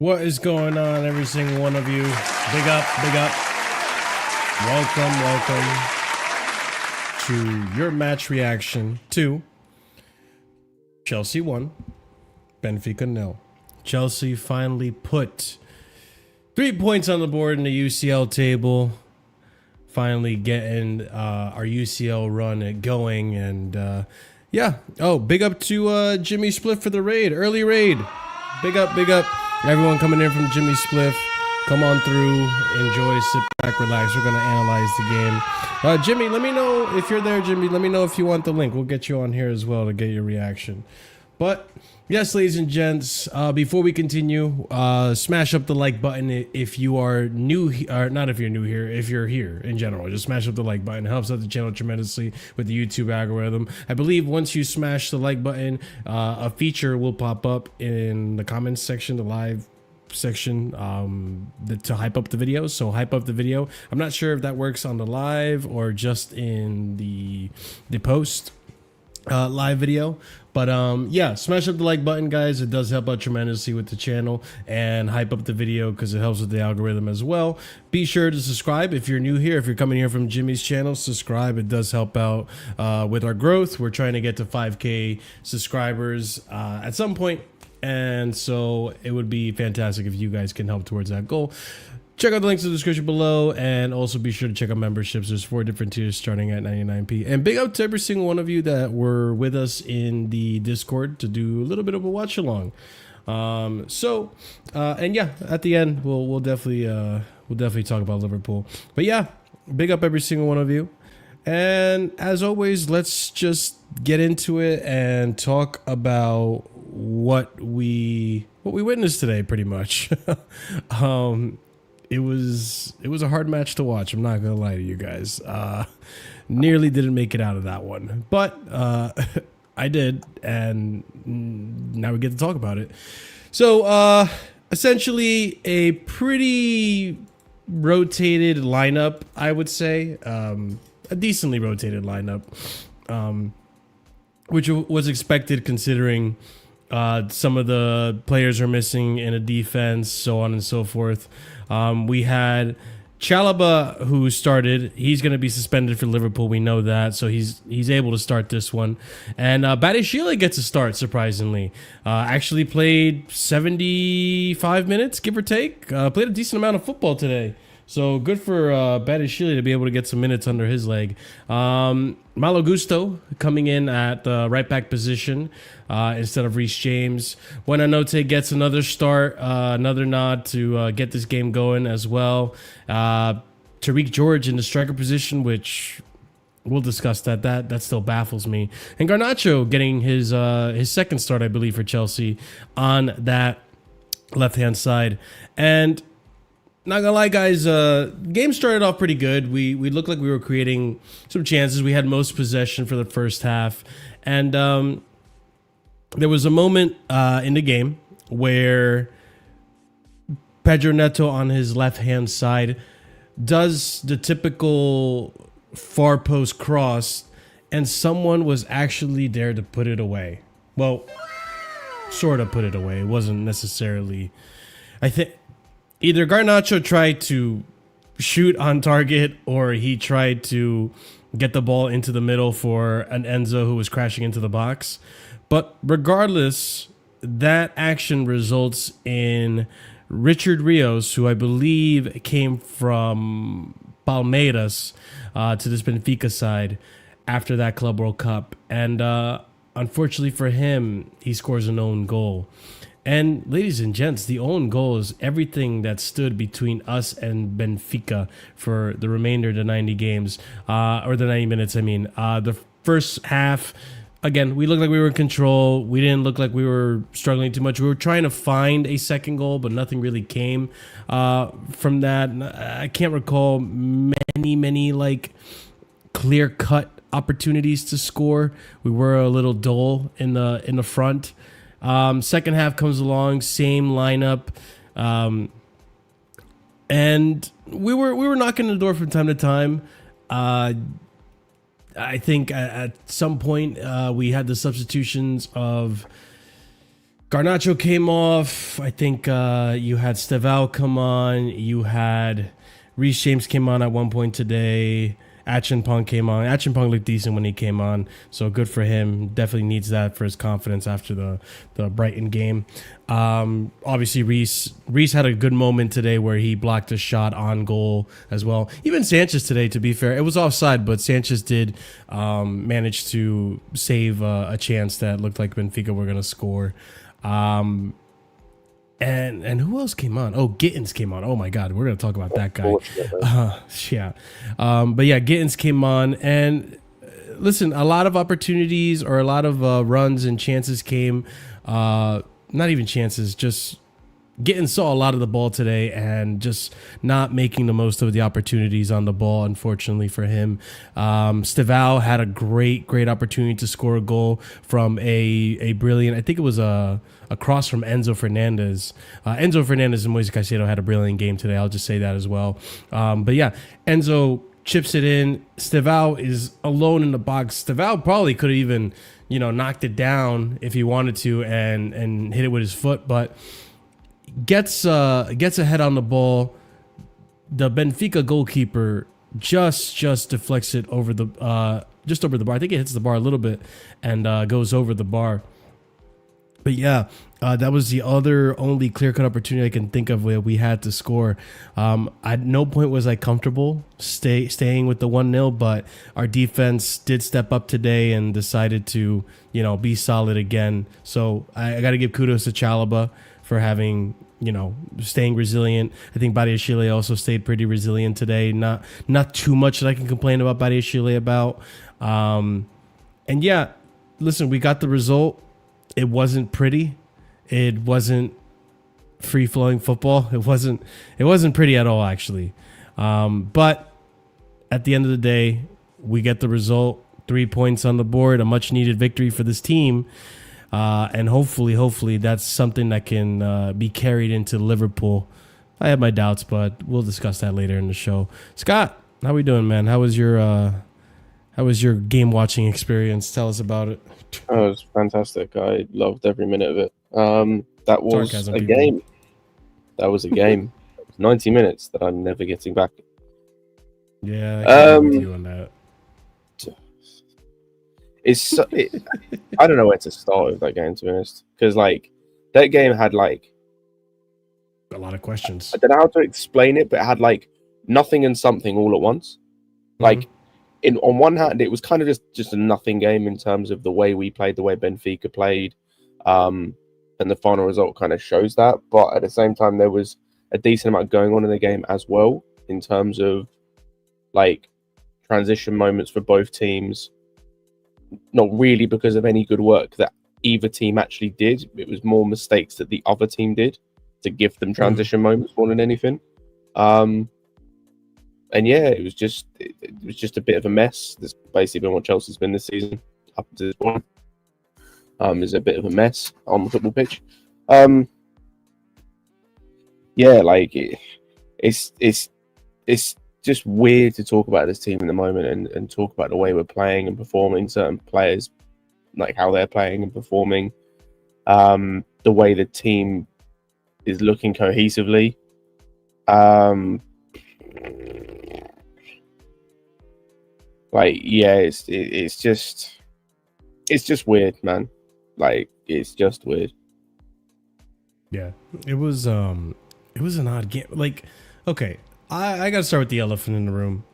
What is going on, every single one of you? Big up, big up. Welcome to your match reaction to Chelsea 1, Benfica 0. Chelsea finally put 3 points on the board in the UCL table. Finally getting our UCL run going, and yeah. Oh, big up to Jimmy Spliff for the raid, early raid. Big up, big up. Everyone coming in from Jimmy Spliff, come on through, enjoy, sit back, relax. We're going to analyze the game. Jimmy, let me know if you're there, Jimmy. Let me know if you want the link. We'll get you on here as well to get your reaction. But yes, ladies and gents, before we continue, smash up the like button if you are new, or not if you're new here, if you're here in general. Just smash up the like button. It helps out the channel tremendously with the YouTube algorithm. I believe once you smash the like button, a feature will pop up in the comments section, the live section, to hype up the video. So hype up the video. I'm not sure if that works on the live or just in the post live video. But yeah, smash up the like button, guys. It does help out tremendously with the channel, and hype up the video because it helps with the algorithm as well. Be sure to subscribe if you're new here. If you're coming here from Jimmy's channel, subscribe. It does help out with our growth. We're trying to get to 5K subscribers at some point, and so it would be fantastic if you guys can help towards that goal. Check out the links in the description below, and also be sure to check out memberships. There's 4 different tiers starting at 99p. And big up to every single one of you that were with us in the Discord to do a little bit of a watch along. And yeah, at the end we'll definitely talk about Liverpool. But yeah, big up every single one of you. And as always, let's just get into it and talk about what we witnessed today, pretty much. It was a hard match to watch. I'm not gonna lie to you guys. Nearly didn't make it out of that one, but I did, and now we get to talk about it. So essentially, a pretty rotated lineup, I would say, a decently rotated lineup, which was expected considering some of the players are missing in a defense, so on and so forth. We had Chalobah, who started. He's going to be suspended for Liverpool. We know that, so he's able to start this one. And Badiashile gets a start, surprisingly. Actually played 75 minutes, give or take. Played a decent amount of football today. So good for Badiashile to be able to get some minutes under his leg. Malo Gusto coming in at the right back position instead of Reece James. Buenanote gets another start, another nod to get this game going as well. Tariq George in the striker position, which we'll discuss that still baffles me. And Garnacho getting his second start, I believe, for Chelsea on that left-hand side. And not gonna lie, guys, game started off pretty good. We looked like we were creating some chances. We had most possession for the first half, and there was a moment in the game where Pedro Neto on his left-hand side does the typical far post cross, and someone was actually there to put it away. Well, sort of put it away. It wasn't necessarily. I think either Garnacho tried to shoot on target or he tried to get the ball into the middle for an Enzo who was crashing into the box. But regardless, that action results in Richard Rios, who I believe came from Palmeiras to this Benfica side after that Club World Cup. And unfortunately for him, he scores an own goal. And ladies and gents, the own goal is everything that stood between us and Benfica for the remainder of the 90 games, or the 90 minutes, I mean. The first half, again, we looked like we were in control. We didn't look like we were struggling too much. We were trying to find a second goal, but nothing really came from that. I can't recall many like clear-cut opportunities to score. We were a little dull in the front. Second half comes along, same lineup, and we were knocking the door from time to time. I think at some point we had the substitutions of Garnacho came off. I think you had Stevao come on. You had Reece James came on at one point today. Acheampong came on. Acheampong looked decent when he came on, so good for him. Definitely needs that for his confidence after the Brighton game. Obviously, Reece had a good moment today where he blocked a shot on goal as well. Even Sanchez today, to be fair, it was offside, but Sanchez did manage to save a chance that looked like Benfica were going to score. And who else came on? Oh, Gittens came on. Oh my God, we're gonna talk about that guy. Yeah, but yeah, Gittens came on, and listen, a lot of opportunities or a lot of runs and chances came. Not even chances, just Gittens saw a lot of the ball today and just not making the most of the opportunities on the ball, unfortunately for him. Stevao had a great opportunity to score a goal from a brilliant, I think it was a cross from Enzo Fernandez. Enzo Fernandez and Moise Caicedo had a brilliant game today. I'll just say that as well. But yeah, Enzo chips it in. Stevao is alone in the box. Stevao probably could have even, knocked it down if he wanted to and hit it with his foot, but gets ahead on the ball. The Benfica goalkeeper just deflects it over the just over the bar. I think it hits the bar a little bit and goes over the bar. But yeah, that was the only clear-cut opportunity I can think of where we had to score. At no point was I comfortable staying with the 1-0, but our defense did step up today and decided to, be solid again. So I got to give kudos to Chalobah for having, staying resilient. I think Badiashile also stayed pretty resilient today. Not too much that I can complain about Badiashile about. And yeah, listen, we got the result. It wasn't pretty. It wasn't free-flowing football. It wasn't pretty at all, actually. But at the end of the day, we get the result. 3 points on the board, a much-needed victory for this team. And hopefully that's something that can be carried into Liverpool. I have my doubts, but we'll discuss that later in the show. Scott, how we doing, man? How was your game watching experience? Tell us about it. Oh, it was fantastic. I loved every minute of it. That was Sarcasm a people. game. That was a game. 90 minutes that I'm never getting back. Yeah, I can agree with you on that. I don't know where to start with that game, to be honest, because that game had a lot of questions. I don't know how to explain it, but it had nothing and something all at once. On one hand, it was kind of just a nothing game in terms of the way we played, the way Benfica played, and the final result kind of shows that. But at the same time, there was a decent amount going on in the game as well in terms of transition moments for both teams. Not really because of any good work that either team actually did. It was more mistakes that the other team did to give them transition moments more than anything. And yeah, it was just a bit of a mess. That's basically been what Chelsea's been this season up to this point. Is a bit of a mess on the football pitch. Yeah, it's just weird to talk about this team in the moment and talk about the way we're playing and performing. Certain players, like how they're playing and performing, the way the team is looking cohesively. Like, yeah, it's just weird, man. Like, it's just weird. Yeah, it was an odd game. Like, okay, I gotta start with the elephant in the room.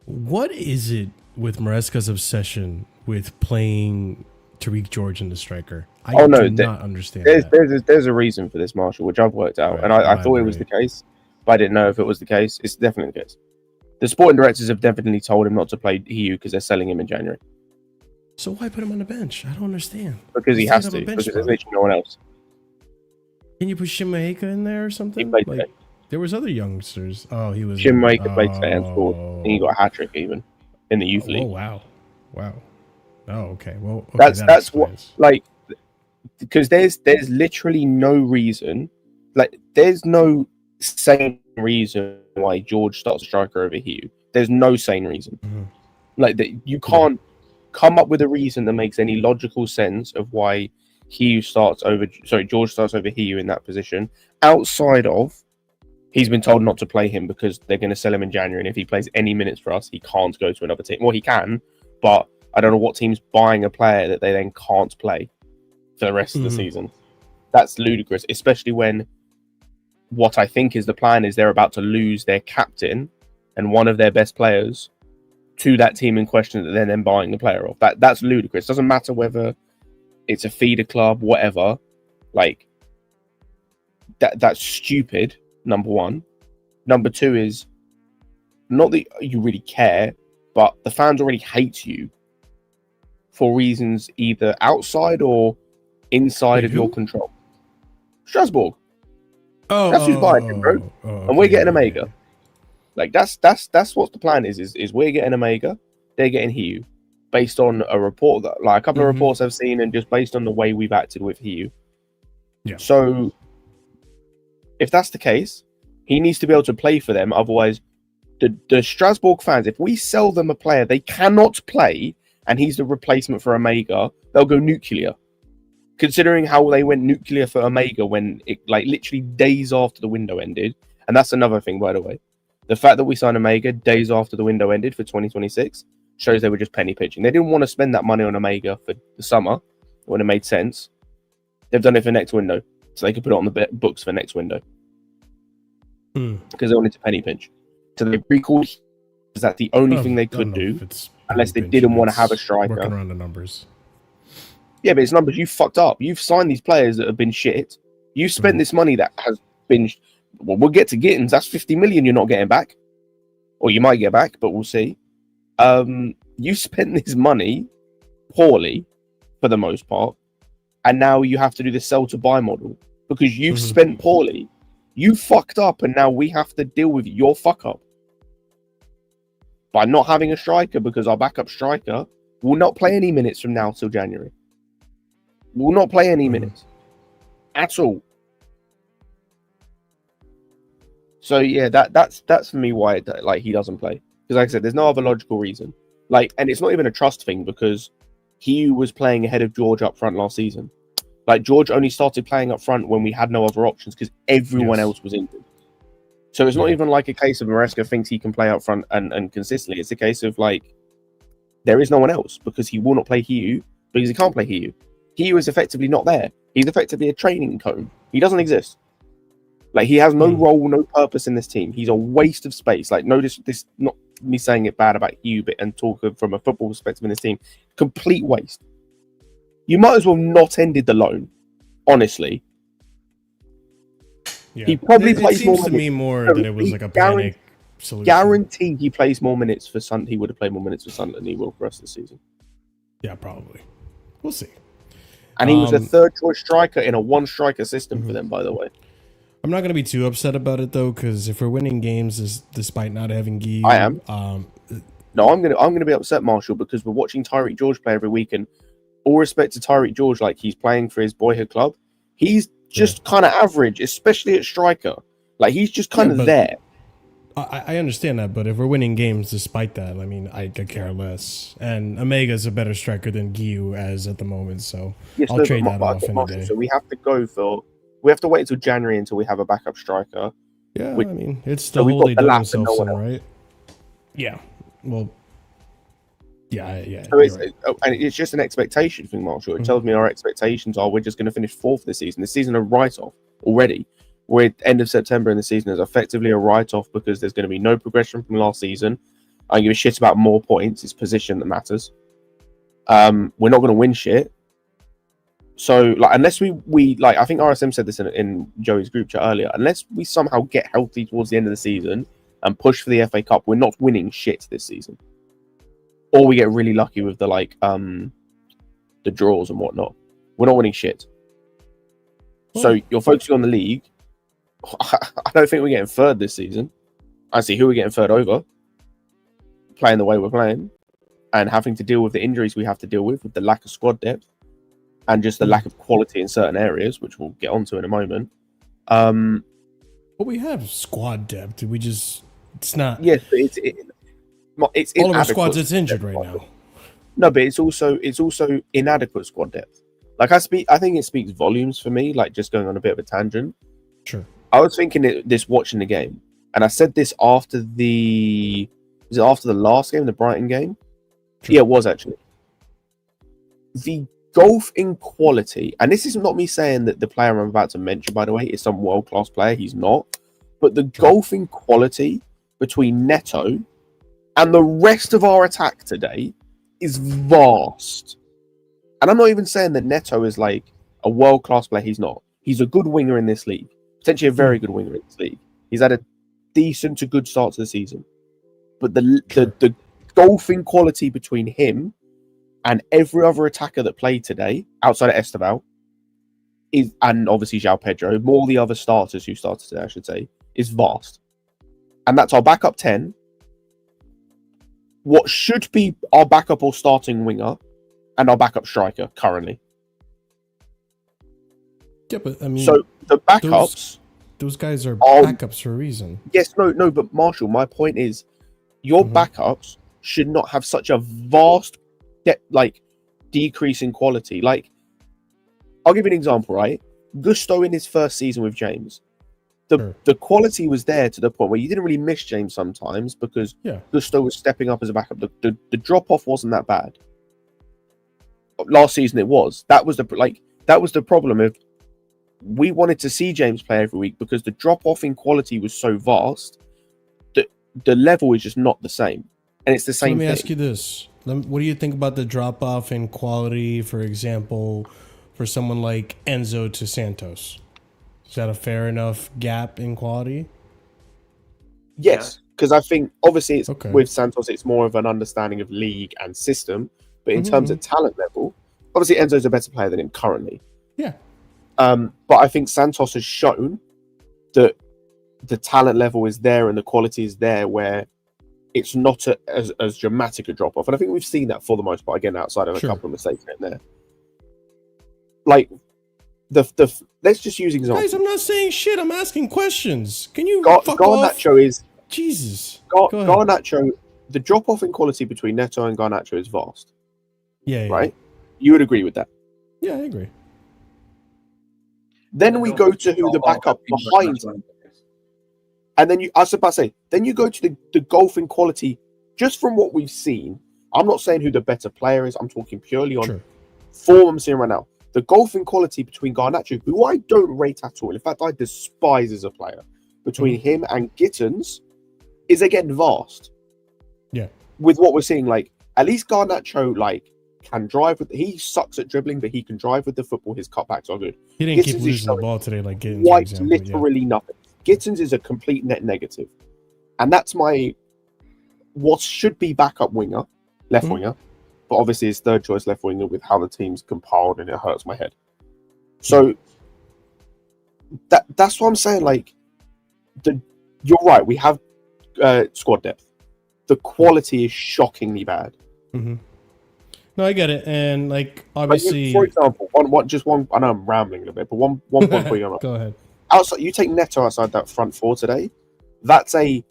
What is it with Maresca's obsession with playing Tariq George in the striker? I do not understand that. There's a reason for this, Marshall, which I've worked out, Right, and I thought it was the case, but I didn't know if it was the case. It's definitely the case. The sporting directors have definitely told him not to play Hiu because they're selling him in January. So why put him on the bench? I don't understand. Because he has to, because there's literally no one else. Can you put Shimaeka in there or something? He played today. There was other youngsters. Oh, he was... Shimaeka played today and scored. And he got a hat-trick even in the youth league. Oh, wow. Oh, okay. Well, okay, that's what, like, because there's literally no reason, like, there's no sane reason why George starts a striker over Hiu. There's no sane reason. Mm-hmm. Like, that you can't come up with a reason that makes any logical sense of why George starts over Hiu in that position, outside of he's been told not to play him because they're going to sell him in January, and if he plays any minutes for us, he can't go to another team. Well, he can, but I don't know what team's buying a player that they then can't play for the rest of the season. That's ludicrous, especially when what I think is the plan is they're about to lose their captain and one of their best players to that team in question that they're then buying the player off. That's ludicrous. Doesn't matter whether it's a feeder club, whatever. Like, that's stupid, number one. Number two is, not that you really care, but the fans already hate you for reasons either outside or inside of your control. Strasbourg. That's who's buying him, bro. And we're getting Omega. Like, that's what the plan is we're getting Omega, they're getting Hiu, based on a report that, like, a couple of reports I've seen, and just based on the way we've acted with Hiu. Yeah. So if that's the case, he needs to be able to play for them. Otherwise, the Strasbourg fans, if we sell them a player they cannot play and he's the replacement for Omega, they'll go nuclear. Considering how they went nuclear for Omega when it, like, literally days after the window ended. And that's another thing, by the way. The fact that we signed Omega days after the window ended for 2026 shows they were just penny pitching. They didn't want to spend that money on Omega for the summer when it made sense. They've done it for next window, so they could put it on the books for next window. Because they wanted to penny pinch. So they recalled, is that the only thing they could do, unless they didn't want to have a striker. Working around the numbers. Yeah, but it's numbers you fucked up. You've signed these players that have been shit. You've spent this money that has been... Well, we'll get to Gittens. That's 50 million you're not getting back. Or you might get back, but we'll see. You spent this money poorly, for the most part, and now you have to do the sell-to-buy model because you've spent poorly. You fucked up, and now we have to deal with your fuck-up. By not having a striker, because our backup striker will not play any minutes from now till January. Will not play any minutes at all. So yeah, that's for me why like he doesn't play, because like I said, there's no other logical reason. Like, and it's not even a trust thing because he was playing ahead of George up front last season. Like, George only started playing up front when we had no other options because everyone else was injured. So it's not even like a case of Maresca thinks he can play up front and consistently. It's a case of, like, there is no one else because he will not play Hiu because he can't play Hiu. Hiu is effectively not there. He's effectively a training cone. He doesn't exist. Like, he has no role, no purpose in this team. He's a waste of space. Like, notice this, not me saying it bad about Hiu, but and talk from a football perspective in this team. Complete waste. You might as well not ended the loan, honestly. Yeah. He probably plays more minutes. It seems to me more that it was like a panic solution. Guarantee he plays more minutes for Sun. He would have played more minutes for Sunderland than he will for us this season. Yeah, probably. We'll see. And he was a third choice striker in a one striker system for them, by the way. I'm not going to be too upset about it though, because if we're winning games despite not having Guy, I am. No, I'm gonna be upset, Marshall, because we're watching Tyreek George play every week, and all respect to Tyreek George, like, he's playing for his boyhood club. He's just kind of average, especially at striker. Like, he's just kind of there. I understand that, but if we're winning games despite that, I mean, I could care less. And Omega's a better striker than Giyu as at the moment, so Yes, I'll no, trade that off any Marshall, day. so we have to wait until January until we have a backup striker. Yeah, Which, I mean, it's so the we've hole got they the dug lap and themselves no in, one else. right? Yeah. Well, yeah. So You're right. and it's just an expectation thing, Marshall. It tells me our expectations are we're just going to finish fourth this season. This season a write-off already. We're at end of September and the season is effectively a write-off because there's going to be no progression from last season. I don't give a shit about more points. It's position that matters. We're not going to win shit. So, like, unless we like, I think RSM said this in Joey's group chat earlier. Unless we somehow get healthy towards the end of the season and push for the FA Cup, we're not winning shit this season. Or we get really lucky with the draws and whatnot. We're not winning shit. So you're focusing on the league. I don't think we're getting third this season. I see who we're getting third over. Playing the way we're playing, and having to deal with the injuries we have to deal with the lack of squad depth, and just the lack of quality in certain areas, which we'll get onto in a moment. But we have squad depth. It's not. Yes, but it's all of our squads is injured right now. No, but it's also inadequate squad depth. Like I think it speaks volumes for me. Like, just going on a bit of a tangent. Sure. I was thinking this watching the game, and I said this after the last game, the Brighton game? Sure. Yeah, it was actually. The golf in quality, and this is not me saying that the player I'm about to mention, by the way, is some world-class player. He's not. But the golf in quality between Neto and the rest of our attack today is vast. And I'm not even saying that Neto is like a world-class player. He's not. He's a good winger in this league. Potentially a very good winger in this league. He's had a decent to good start to the season. But the golfing quality between him and every other attacker that played today, outside of Esteval, and obviously João Pedro, more the other starters who started today, I should say, is vast. And that's our backup 10. What should be our backup or starting winger and our backup striker currently. Yeah, but I mean, so the backups, those guys are backups for a reason. Yes, no, but Marshall, my point is, your backups should not have such a vast, decrease in quality. Like, I'll give you an example, right? Gusto in his first season with James, the quality was there to the point where you didn't really miss James sometimes because Gusto was stepping up as a backup. The drop off wasn't that bad. Last season it was. That was the problem. If we wanted to see James play every week because the drop off in quality was so vast that the level is just not the same, and it's the same. Let me ask you this: what do you think about the drop off in quality, for example, for someone like Enzo to Santos? Is that a fair enough gap in quality? Yes, because I think obviously it's with Santos, it's more of an understanding of league and system. But in terms of talent level, obviously Enzo's a better player than him currently. Yeah. But I think Santos has shown that the talent level is there and the quality is there where it's not as dramatic a drop off. And I think we've seen that for the most part, again, outside of a couple of mistakes in there. Like, let's just use examples. Guys, I'm not saying shit. I'm asking questions. Can you fuck off? Garnacho is... Jesus. Garnacho, the drop off in quality between Neto and Garnacho is vast. Yeah. Right? You would agree with that? Yeah, I agree. Then we go to who the backup behind, and then I was about to say, then you go to the golfing quality just from what we've seen. I'm not saying who the better player is. I'm talking purely on form I'm seeing right now. The golfing quality between Garnacho, who I don't rate at all, in fact I despise as a player, between him and Gittens is again vast. Yeah. With what we're seeing, like at least Garnacho can drive with. He sucks at dribbling, but he can drive with the football. His cutbacks are good. He didn't keep losing the ball today, like Gittens. Quite literally nothing. Gittens is a complete net negative, and that's my what should be backup winger, left winger, but obviously his third choice left winger with how the team's compiled, and it hurts my head. So that's what I'm saying. Like, you're right. We have squad depth. The quality is shockingly bad. No, I get it, and like obviously, for example, one. I know I'm rambling a bit, but one point for you. Go ahead. Outside, you take Neto outside that front four today. That's a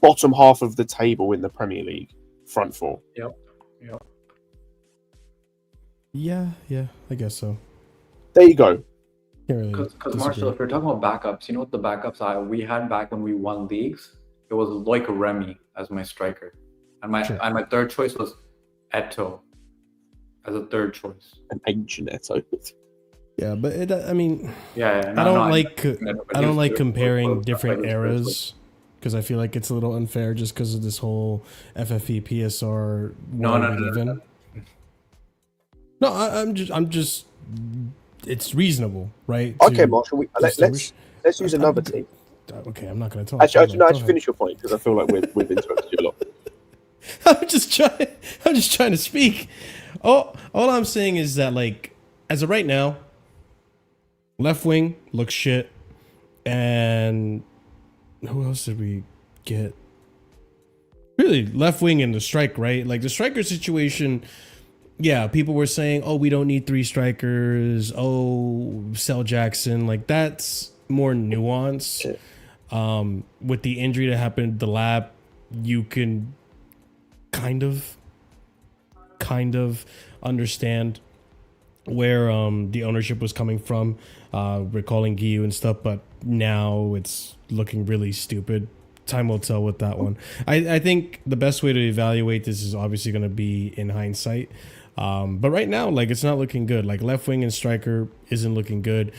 bottom half of the table in the Premier League, front four. Yep. Yeah, I guess so. There you go. Because Marshall, if you're talking about backups, you know what the backups we had back when we won leagues? It was Loic Remy as my striker, and my third choice was Eto as a third choice. An ancient Eto. Yeah, but I mean, I don't like comparing different eras because I feel like it's a little unfair just because of this whole FFP PSR world we live in. No, I'm just. It's reasonable, right? Okay, Marshall. Let's use another team. Okay, I'm not going to talk. Actually, finish your point because I feel like we've interrupted you a lot. I'm just trying to speak. All I'm saying is that, like, as of right now, left wing looks shit, and who else did we get? Really, left wing and the strike, right? Like the striker situation. Yeah, people were saying, "Oh, we don't need 3 strikers." Oh, sell Jackson. Like that's more nuanced. With the injury that happened, the lab, you can kind of understand where the ownership was coming from, recalling Guillou and stuff. But now it's looking really stupid. Time will tell with that one. I think the best way to evaluate this is obviously going to be in hindsight. But right now, like, it's not looking good. Like, left wing and striker isn't looking good.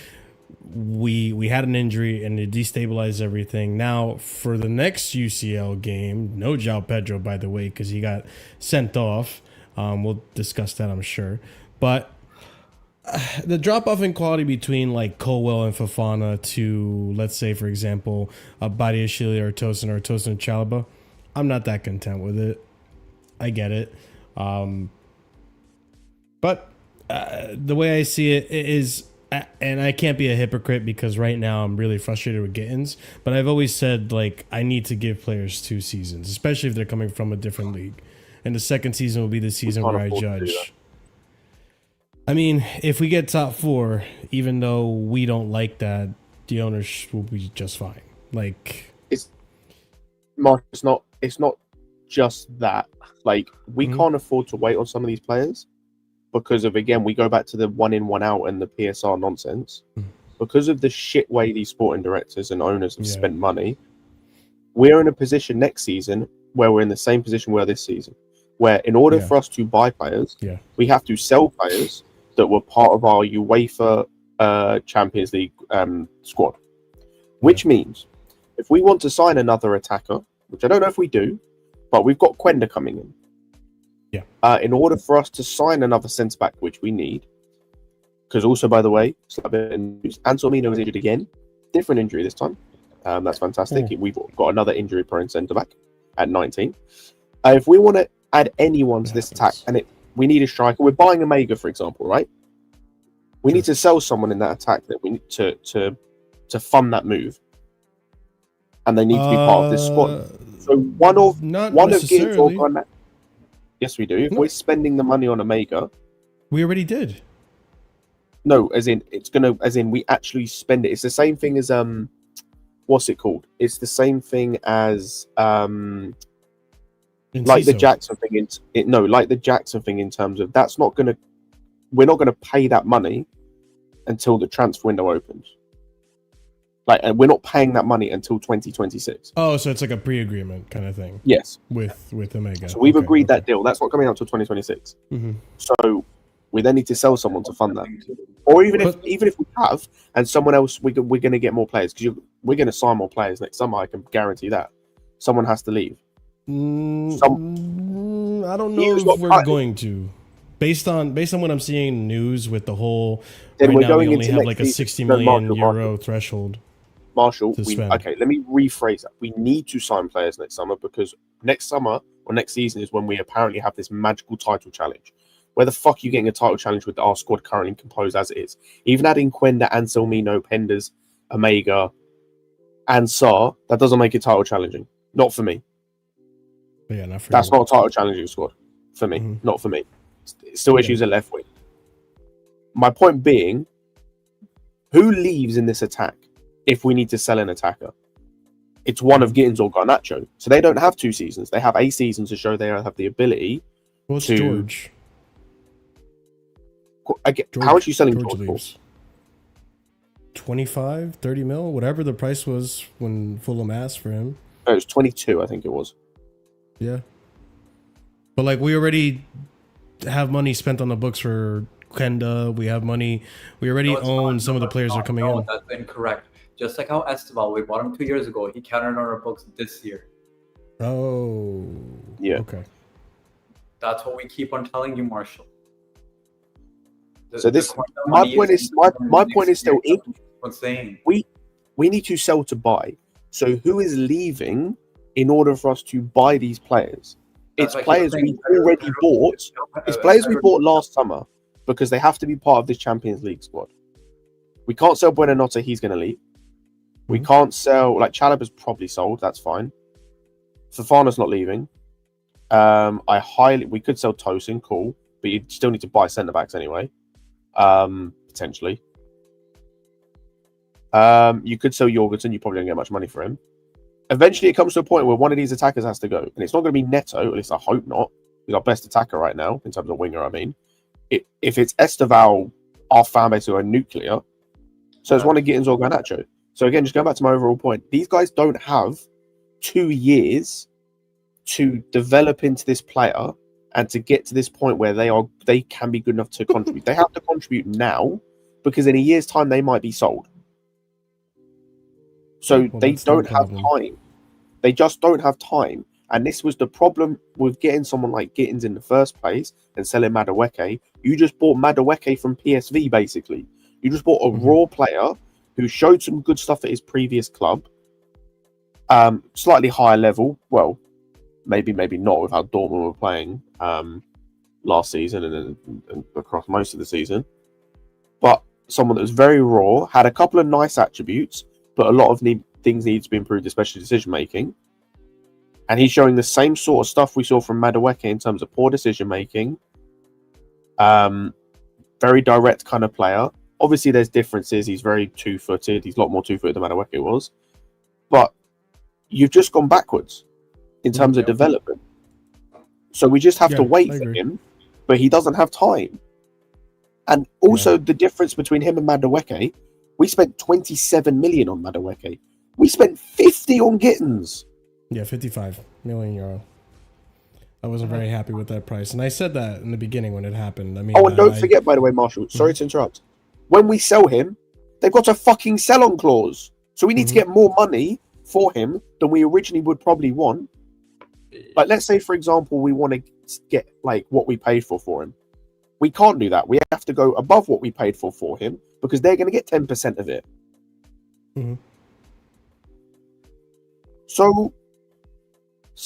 We had an injury and it destabilized everything. Now, for the next UCL game, no João Pedro, by the way, because he got sent off. We'll discuss that, I'm sure. But the drop-off in quality between, like, Colwell and Fofana to, let's say, for example, Badiashile or Tosin and Chalobah, I'm not that content with it. I get it. But the way I see it is, and I can't be a hypocrite because right now I'm really frustrated with Gittens, but I've always said, like, I need to give players 2 seasons, especially if they're coming from a different league. And the second season will be the season where I judge. I mean, if we get top 4, even though we don't like that, the owners will be just fine. Like, it's not just that. Like, we can't afford to wait on some of these players. Because of, again, we go back to the 1 in, 1 out and the PSR nonsense. Because of the shit way these sporting directors and owners have spent money, we're in a position next season where we're in the same position we are this season. Where in order for us to buy players, we have to sell players that were part of our UEFA Champions League squad. Which means, if we want to sign another attacker, which I don't know if we do, but we've got Quenda coming in. In order for us to sign another centre back, which we need, because also, by the way, Anselmino was injured again, different injury this time. That's fantastic. We've got another injury-prone centre back at 19. If we want to add anyone to this attack, and we need a striker, we're buying Omega, for example, right? We need to sell someone in that attack that we need to fund that move, and they need to be part of this squad. So one of Gittens. Yes, we do. If we're spending the money on Omega, we already did. No, as in we actually spend it. It's the same thing as what's it called? It's the same thing as like the Jackson thing. Like the Jackson thing in terms of we're not gonna pay that money until the transfer window opens. Like, and we're not paying that money until 2026. Oh, so it's like a pre-agreement kind of thing. Yes, with Omega. So we've agreed that deal. That's not coming out until 2026. So we then need to sell someone to fund that, or even if we have, and someone else, we're going to get more players because we're going to sign more players next summer. I can guarantee that. Someone has to leave. I don't know if we're going to. Based on what I'm seeing in the news with the whole. Right now, we only have like a 60 million euro threshold. Marshall, let me rephrase that. We need to sign players next summer because next summer or next season is when we apparently have this magical title challenge. Where the fuck are you getting a title challenge with our squad currently composed as it is? Even adding Quenda, Anselmino, Penders, Omega, and Sar, that doesn't make it title challenging. Not for me. Yeah, not for That's not a title challenging squad for me. Not for me. Still issues at left wing. My point being, who leaves in this attack if we need to sell an attacker? It's one of Gittens or Garnacho. So they don't have 2 seasons. They have a season to show they have the ability What's to... George? How much are you selling George George for? leaves. 25, 30 mil, whatever the price was when Fulham asked for him. No, it was 22, I think it was. Yeah. But like we already have money spent on the books for Kenda. We have money. We already own some of the players that are coming in. That's incorrect. Just like how Esteval, we bought him 2 years ago. He counted on our books this year. Oh. Yeah. Okay. That's what we keep on telling you, Marshall. So this, my point is still insane. We need to sell to buy. So who is leaving in order for us to buy these players? It's players we already bought. It's players we bought last summer because they have to be part of this Champions League squad. We can't sell Buenanotte, he's going to leave. We can't sell, like, Chalobah's probably sold, that's fine. Fofana's not leaving. We could sell Tosin, cool, but you still need to buy centre backs anyway. Potentially. You could sell Jorgensen, you probably don't get much money for him. Eventually it comes to a point where one of these attackers has to go, and it's not going to be Neto, at least I hope not. He's our best attacker right now in terms of winger. I mean, if it's Esteval, our fan base are nuclear, so it's one of Gittens or Garnacho. So again, just going back to my overall point, these guys don't have 2 years to develop into this player and to get to this point where they can be good enough to contribute. They have to contribute now because in a year's time they might be sold. So they don't have time. They just don't have time. And this was the problem with getting someone like Gittens in the first place and selling Madueke. You just bought Madueke from PSV, basically. You just bought a raw player who showed some good stuff at his previous club. Slightly higher level. Well, maybe not with how Dortmund were playing last season and across most of the season. But someone that was very raw, had a couple of nice attributes, but a lot of things need to be improved, especially decision-making. And he's showing the same sort of stuff we saw from Madueke in terms of poor decision-making. Very direct kind of player. Obviously, there's differences. He's very two-footed. He's a lot more two-footed than Madueke was. But you've just gone backwards in terms of development. So we just have to wait for him, but he doesn't have time. And also the difference between him and Madueke, we spent 27 million on Madueke. We spent 50 on Gittens. Yeah, 55 million euro. I wasn't very happy with that price. And I said that in the beginning when it happened. I mean, and don't forget, by the way, Marshall, sorry to interrupt. When we sell him, they've got a fucking sell-on clause. So we need to get more money for him than we originally would probably want. Like, let's say, for example, we want to get, like, what we paid for him. We can't do that. We have to go above what we paid for him because they're going to get 10% of it. So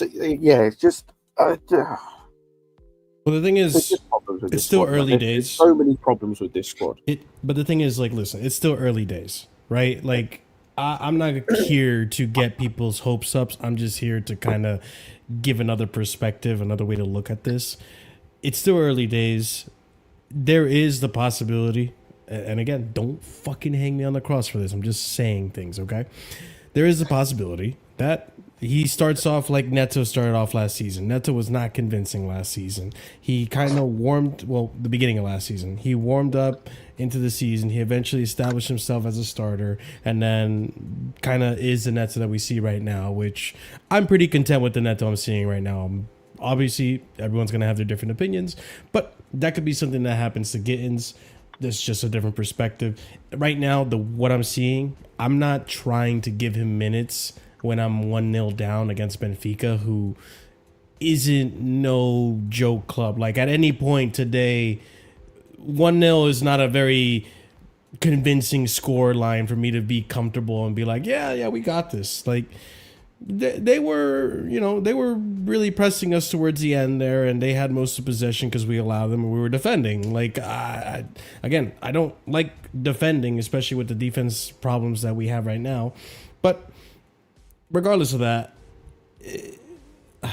yeah, it's just... well, the thing is, it's still early days. There's so many problems with this squad. But the thing is, like, listen, it's still early days, right? Like, I'm not here to get people's hopes up. I'm just here to kind of give another perspective, another way to look at this. It's still early days. There is the possibility, and again, don't fucking hang me on the cross for this. I'm just saying things, okay? There is a possibility that he starts off like Neto started off last season. Neto was not convincing last season. He kind of the beginning of last season. He warmed up into the season. He eventually established himself as a starter and then kind of is the Neto that we see right now, which I'm pretty content with the Neto I'm seeing right now. Obviously, everyone's going to have their different opinions, but that could be something that happens to Gittens. That's just a different perspective. Right now, what I'm seeing, I'm not trying to give him minutes when I'm 1-0 down against Benfica, who isn't no joke club. Like, at any point today, 1-0 is not a very convincing score line for me to be comfortable and be like, yeah, we got this. Like, they were really pressing us towards the end there, and they had most of possession because we allowed them and we were defending. Like, again, I don't like defending, especially with the defense problems that we have right now. But regardless of that,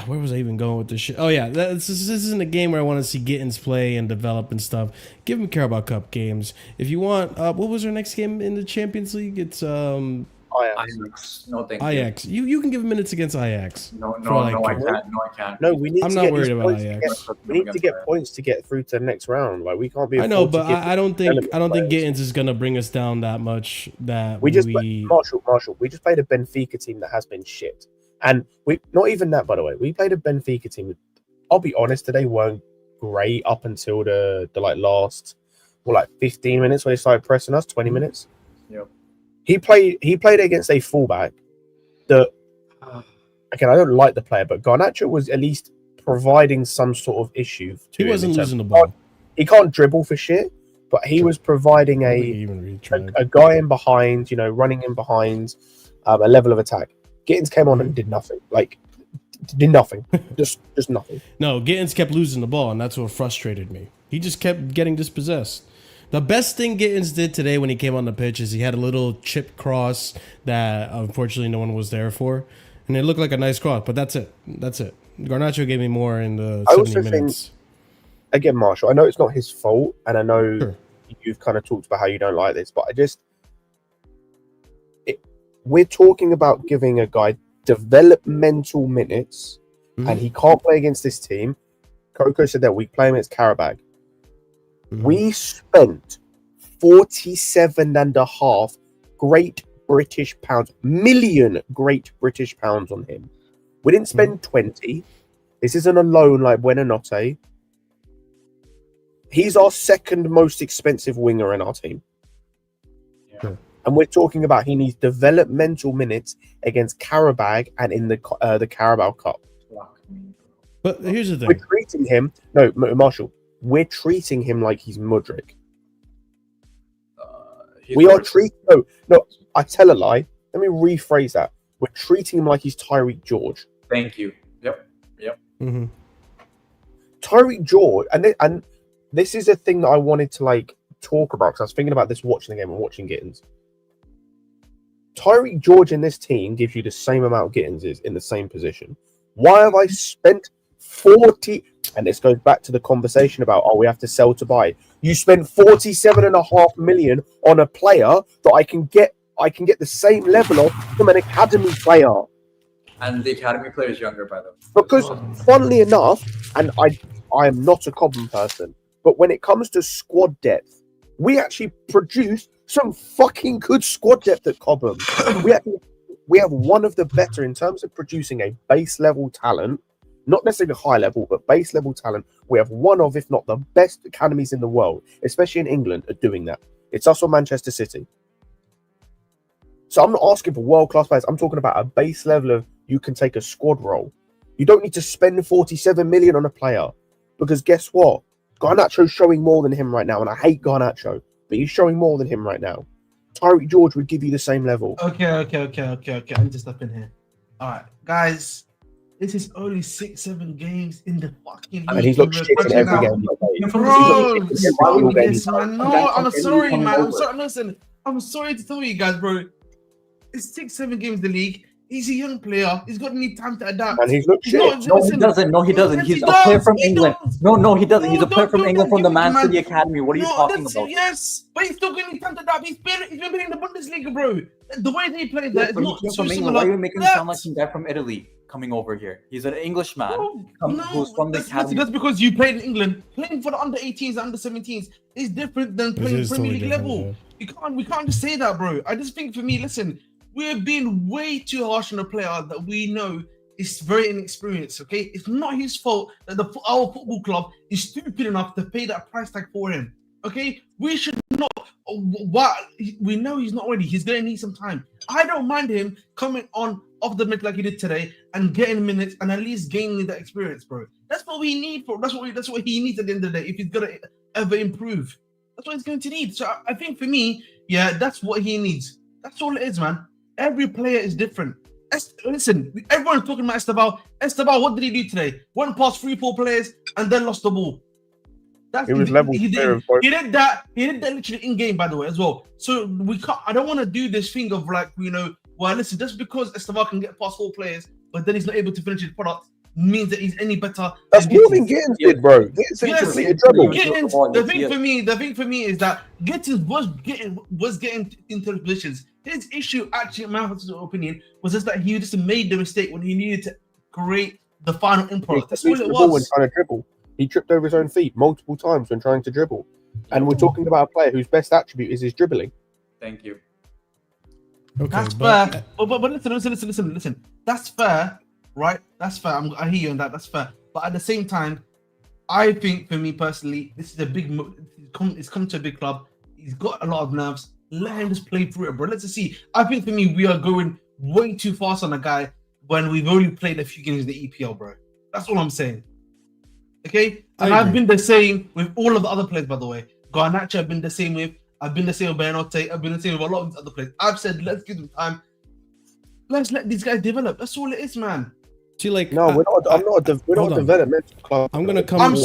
where was I even going with this shit? Oh yeah, this isn't a game where I want to see Gittens play and develop and stuff. Give him Carabao Cup games. If you want, what was our next game in the Champions League? It's Ajax. No, thank you. Ajax. You can give minutes against Ajax. No, for I like- can't. No, I can't. No, we need I'm to not get worried these about points to Ajax. get- we need to get points to get through to the next round. Like we can't be. I know, afford to but give I don't think development players. Gittens is gonna bring us down that much. That We just Marshall. We just played a Benfica team that has been shit, and we not even that. By the way, we played a Benfica team. That, I'll be honest, today weren't great up until the like last, 15 minutes when they started pressing us. 20 minutes. Yep. He played against a fullback that. Again, I don't like the player, but Garnacho was at least providing some sort of issue. He wasn't losing the ball. He can't dribble for shit, but he was providing a guy in behind, running in behind, a level of attack. Gittens came on and did nothing. Did nothing. just nothing. No, Gittens kept losing the ball, and that's what frustrated me. He just kept getting dispossessed. The best thing Gittens did today when he came on the pitch is he had a little chip cross that unfortunately no one was there for. And it looked like a nice cross, but that's it. Garnacho gave me more in the 70 minutes. Again, Marshall, I know it's not his fault, and I know you've kind of talked about how you don't like this, but we're talking about giving a guy developmental minutes, and he can't play against this team. Coco said that we play him against Karabag. We spent 47.5 Great British pounds, million Great British pounds on him. We didn't spend 20. This isn't a loan like Buenanotte. He's our second most expensive winger in our team. Yeah. And we're talking about he needs developmental minutes against Karabag and in the Carabao Cup. But here's the thing. We're treating him... No, Marshall. We're treating him like he's Mudryk. We are treating... No, I tell a lie. Let me rephrase that. We're treating him like he's Tyreek George. Thank you. Yep. Mm-hmm. Tyreek George, and this is a thing that I wanted to talk about because I was thinking about this watching the game and watching Gittens. Tyreek George in this team gives you the same amount Gittens is in the same position. Why have I spent 40? And this goes back to the conversation about we have to sell to buy. You spent 47.5 million on a player that I can get the same level of from an academy player. And the academy player is younger, by the way. Because, funnily enough, and I am not a Cobham person, but when it comes to squad depth, we actually produce some fucking good squad depth at Cobham. We have one of the better in terms of producing a base level talent, not necessarily high level, but base level talent. We have one of, if not the best academies in the world, especially in England, at doing that. It's us or Manchester City. So I'm not asking for world-class players. I'm talking about a base level of you can take a squad role. You don't need to spend 47 million on a player because guess what? Garnacho's showing more than him right now, and I hate Garnacho, but he's showing more than him right now. Tyreek George would give you the same level. Okay. I need to step in here. All right, guys. This is only 6-7 games in the fucking league. And he's looked shit in every game. Bro, no, I'm sorry, man. I'm sorry to tell you guys, bro. It's 6-7 games in the league. He's a young player. He's got to need time to adapt. And he's looked shit. No, he doesn't. He's a player from England. No, he doesn't. He's a player from England from the Man City Academy. What are you talking about? Yes, but he's still going to need time to adapt. He's been playing in the Bundesliga, bro. The way they play that is not so similar. Why are you making him sound like some guy from Italy coming over here? He's an Englishman who's from the academy. That's because you played in England. Playing for the under 18s, under 17s is different than playing Premier League level. We can't just say that, bro. I just think for me, listen, we're being way too harsh on a player that we know is very inexperienced. Okay, it's not his fault that our football club is stupid enough to pay that price tag for him. Okay, we should not. We know he's not ready. He's gonna need some time. I don't mind him coming on off the mid like he did today and getting minutes and at least gaining that experience, bro. That's what we need for. That's what he needs at the end of the day. If he's gonna ever improve, that's what he's going to need. So I think for me, yeah, that's what he needs. That's all it is, man. Every player is different. Listen, everyone's talking about Esteban. Esteban, what did he do today? Went past 3-4 players and then lost the ball. He was level. He did that. He did that literally in game, by the way, as well. So we can't. I don't want to do this thing of well, listen, just because Esteban can get past 4 players, but then he's not able to finish his product, means that he's any better. That's more than Gittens did, bro. The thing for me is that Gittens was getting into the positions His issue, actually, in my opinion, was just that he just made the mistake when he needed to create the final impulse. That's all it was. Trying to dribble. He tripped over his own feet multiple times when trying to dribble. And we're talking about a player whose best attribute is his dribbling. Thank you. Okay, that's fair. But listen. That's fair, right? That's fair. I hear you on that. That's fair. But at the same time, I think for me personally, this is a big. It's come to a big club. He's got a lot of nerves. Let him just play through it, bro. Let's just see. I think for me, we are going way too fast on a guy when we've only played a few games in the EPL, bro. That's all I'm saying. Okay? And I've been the same with all of the other players, by the way. Garnacho, I've been the same with. I've been the same with Bernardo. I've been the same with a lot of these other players. I've said, let's give them time. Let's let these guys develop. That's all it is, man. See, like, no, we're not a developmental club. I'm gonna come. I'm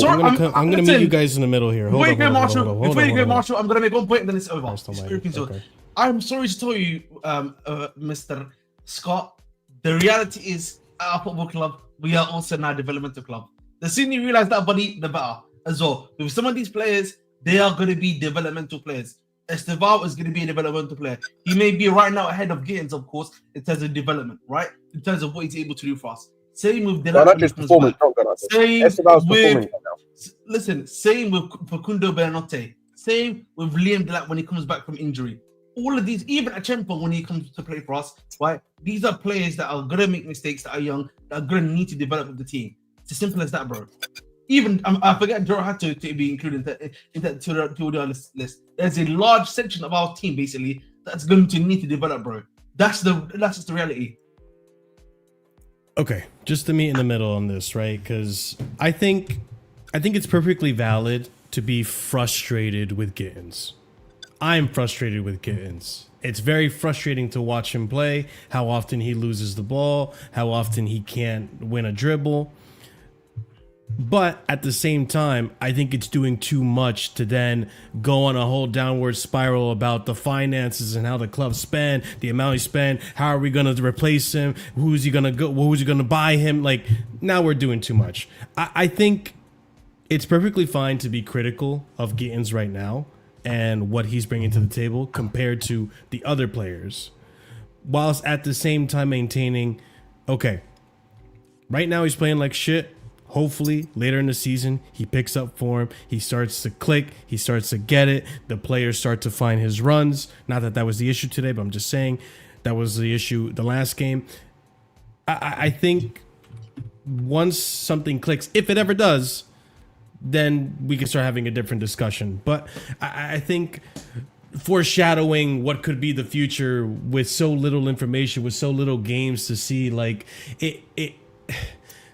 gonna meet you guys in the middle here. Before you go, Marshall, I'm gonna make one point and then it's over. Okay. I'm sorry to tell you, Mr. Scott. The reality is, at our football club, we are also now a developmental club. The sooner you realize that, buddy, the better. As well, with some of these players, they are going to be developmental players. Estevao is going to be a developmental player. He may be right now ahead of Gittens, of course, in terms of development, right? In terms of what he's able to do for us. Same with Dylan. Not just performance, Same with Facundo Bernardo. Same with Liam Delap when he comes back from injury. All of these, even Achempo when he comes to play for us, right? These are players that are going to make mistakes, that are young, that are going to need to develop with the team. It's as simple as that, bro. Even I forget Joro had to be included in that list. There's a large section of our team basically that's going to need to develop, bro. That's just the reality. Okay, just to meet in the middle on this, right? Because I think it's perfectly valid to be frustrated with Gittens. I'm frustrated with Gittens. It's very frustrating to watch him play, how often he loses the ball, how often he can't win a dribble. But at the same time, I think it's doing too much to then go on a whole downward spiral about the finances and how the club spend, the amount he spent, how are we going to replace him, who's he going to go, who's he going to buy him? Like, now we're doing too much. I think it's perfectly fine to be critical of Gittens right now and what he's bringing to the table compared to the other players, whilst at the same time maintaining, okay, right now he's playing like shit. Hopefully, later in the season, he picks up form. He starts to click. He starts to get it. The players start to find his runs. Not that was the issue today, but I'm just saying that was the issue the last game. I think once something clicks, if it ever does, then we can start having a different discussion. But I think foreshadowing what could be the future with so little information, with so little games to see, like it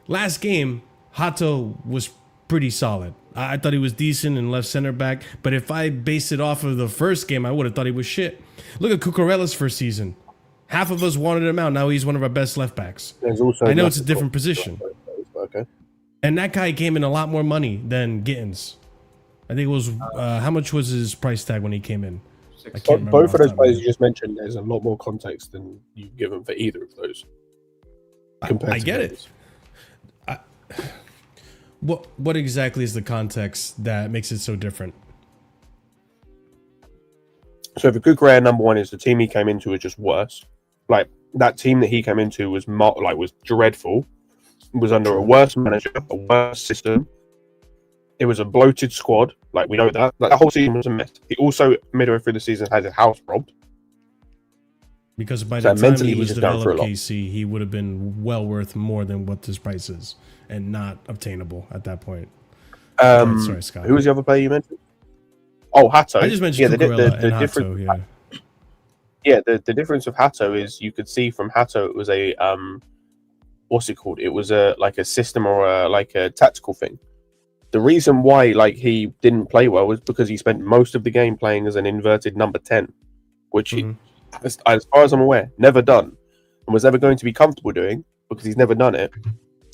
last game, Hato was pretty solid. I thought he was decent in left center back, but if I base it off of the first game, I would have thought he was shit. Look at Cucurella's first season. Half of us wanted him out. Now he's one of our best left backs. I know it's a different position. Okay. And that guy came in a lot more money than Gittens. I think it was, how much was his price tag when he came in? Both of those players you just mentioned, there's a lot more context than you've given for either of those. I get it. What exactly is the context that makes it so different? So for Cucurella, number one is the team he came into was just worse. Like that team that he came into was dreadful. It was under a worse manager, a worse system. It was a bloated squad. Like we know that. Like the whole season was a mess. He also midway through the season had his house robbed. Because by the time he was developed KC, he would have been well worth more than what this price is, and not obtainable at that point. Sorry, Scott. Who was the other player you mentioned? Oh, Hato. I just mentioned the difference. Yeah, the difference of Hato is you could see from Hato it was a what's it called? It was a system or a tactical thing. The reason why he didn't play well was because he spent most of the game playing as an inverted number 10, which he, as far as I'm aware, never done and was never going to be comfortable doing because he's never done it.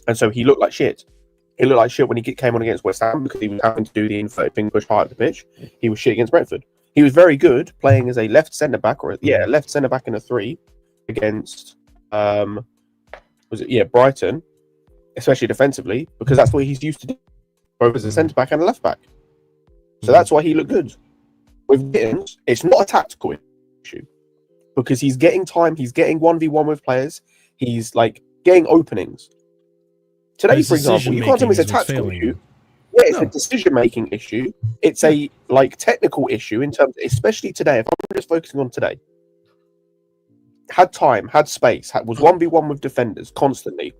And so he looked like shit. He looked like shit when he came on against West Ham because he was having to do the inverted finger push high up the pitch. He was shit against Brentford. He was very good playing as a left centre back left centre back in a 3 against Brighton, especially defensively, because that's what he's used to do, both as a centre back and a left back. So that's why he looked good. With Gittens, it's not a tactical issue. because he's getting time. He's getting 1v1 with players. He's like getting openings. Today, for example, you can't tell me it's a tactical issue. Yeah, it's a decision-making issue. It's a like technical issue in terms, especially today. If I'm just focusing on today, had time, had space, was 1v1 with defenders constantly.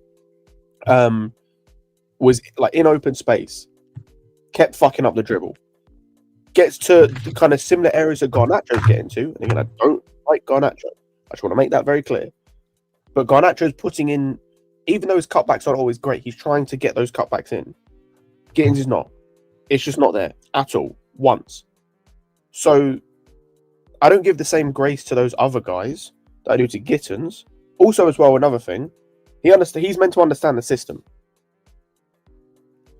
Was like in open space, kept fucking up the dribble. Gets to the kind of similar areas that Garnacho's getting to, and again, I don't like Garnacho. I just want to make that very clear. But Garnacho's putting in, even though his cutbacks aren't always great, he's trying to get those cutbacks in. Gittens is not. It's just not there at all, once. So, I don't give the same grace to those other guys that I do to Gittens. Also, as well, another thing, he's meant to understand the system.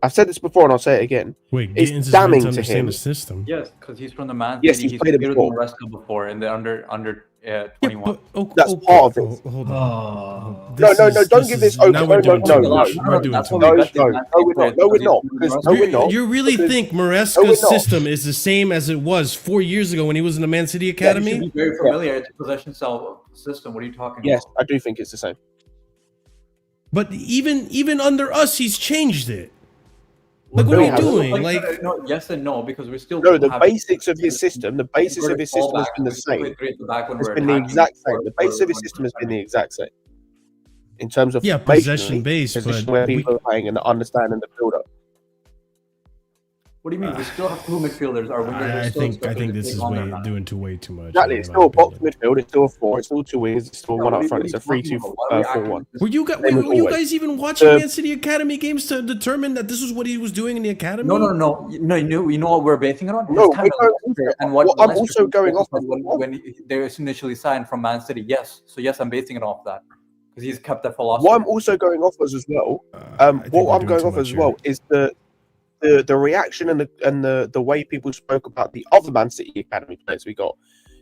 I've said this before and I'll say it again. Wait, it's Gittens damning is meant to him. The system. Yes, because he's from the Man City. Yes, he's played it before. Maresca before in the under 21. Yeah, that's part of it. Hold on. No, don't give this. Now we're doing too much. We're doing too much. No, we're not. You really think Maresca's system is the same as it was 4 years ago when he was in the Man City Academy? Yeah, very familiar. It's a possession style system. What are you talking about? Yes, I do think it's the same. But even under us, he's changed it. Like, what are you doing? Like, no, yes and no, because we're still. No, the basics of his system. The basis of his system has been the same. It's been the exact same. The basis of his system has been the exact same. In terms of possession based, position where people are playing and understanding the build up. What do you mean? We still have two midfielders. I think this is doing way too much. Exactly. It's still a box midfield. It's still a 4. It's still 2 wings. It's still one up front. It's a 3-2-4-1. Were you guys even watching Man City Academy games to determine that this was what he was doing in the academy? No. You know what we're basing it on? No, and what I'm also going off when they were initially signed from Man City. Yes, so yes, I'm basing it off that because he's kept that philosophy. What I'm also going off as well. What I'm going off as well is the reaction and the way people spoke about the other Man City Academy players we got.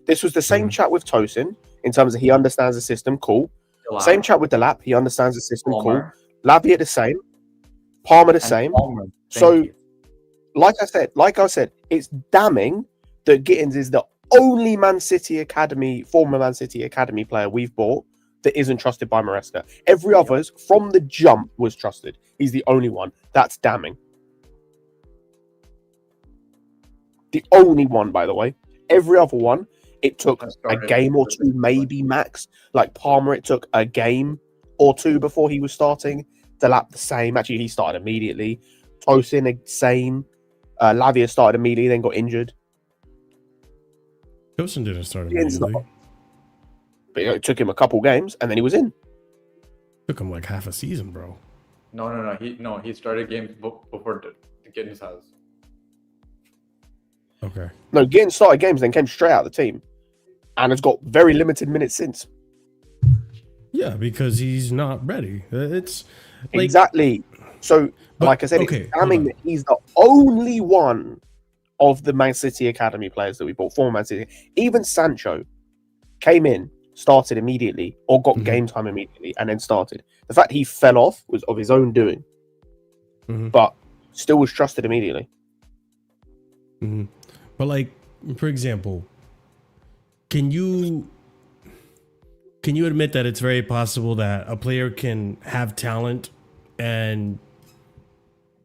This was the same chat with Tosin in terms of he understands the system, cool. Same chat with Delap, he understands the system, cool. Lavia the same, Palmer the same. So, like I said, it's damning that Gittens is the only Man City Academy, former Man City Academy player we've bought that isn't trusted by Maresca. Every others from the jump was trusted. He's the only one. That's damning. The only one, by the way. Every other one, it took a game or two, maybe max. Like Palmer, it took a game or two before he was starting. Delap, the same. Actually, he started immediately. Tosin, the same. Lavia started immediately, then got injured. Tosin didn't start immediately. But it took him a couple games, and then he was in. Took him like half a season, bro. No. He started games before the Gittens has. Okay. No, Gittens started games, then came straight out of the team, and has got very limited minutes since. Yeah, because he's not ready. It's like, exactly. So, like I said, it's damning that he's the only one of the Man City Academy players that we bought, former Man City. Even Sancho came in, started immediately, or got game time immediately, and then started. The fact he fell off was of his own doing, but still was trusted immediately. But like, for example, can you admit that it's very possible that a player can have talent and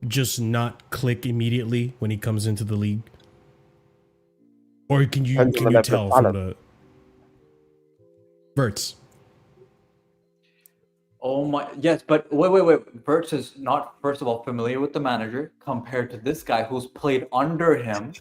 just not click immediately when he comes into the league? Or can you tell from the Verts? Oh my, yes, but wait. Verts is not, first of all, familiar with the manager compared to this guy who's played under him.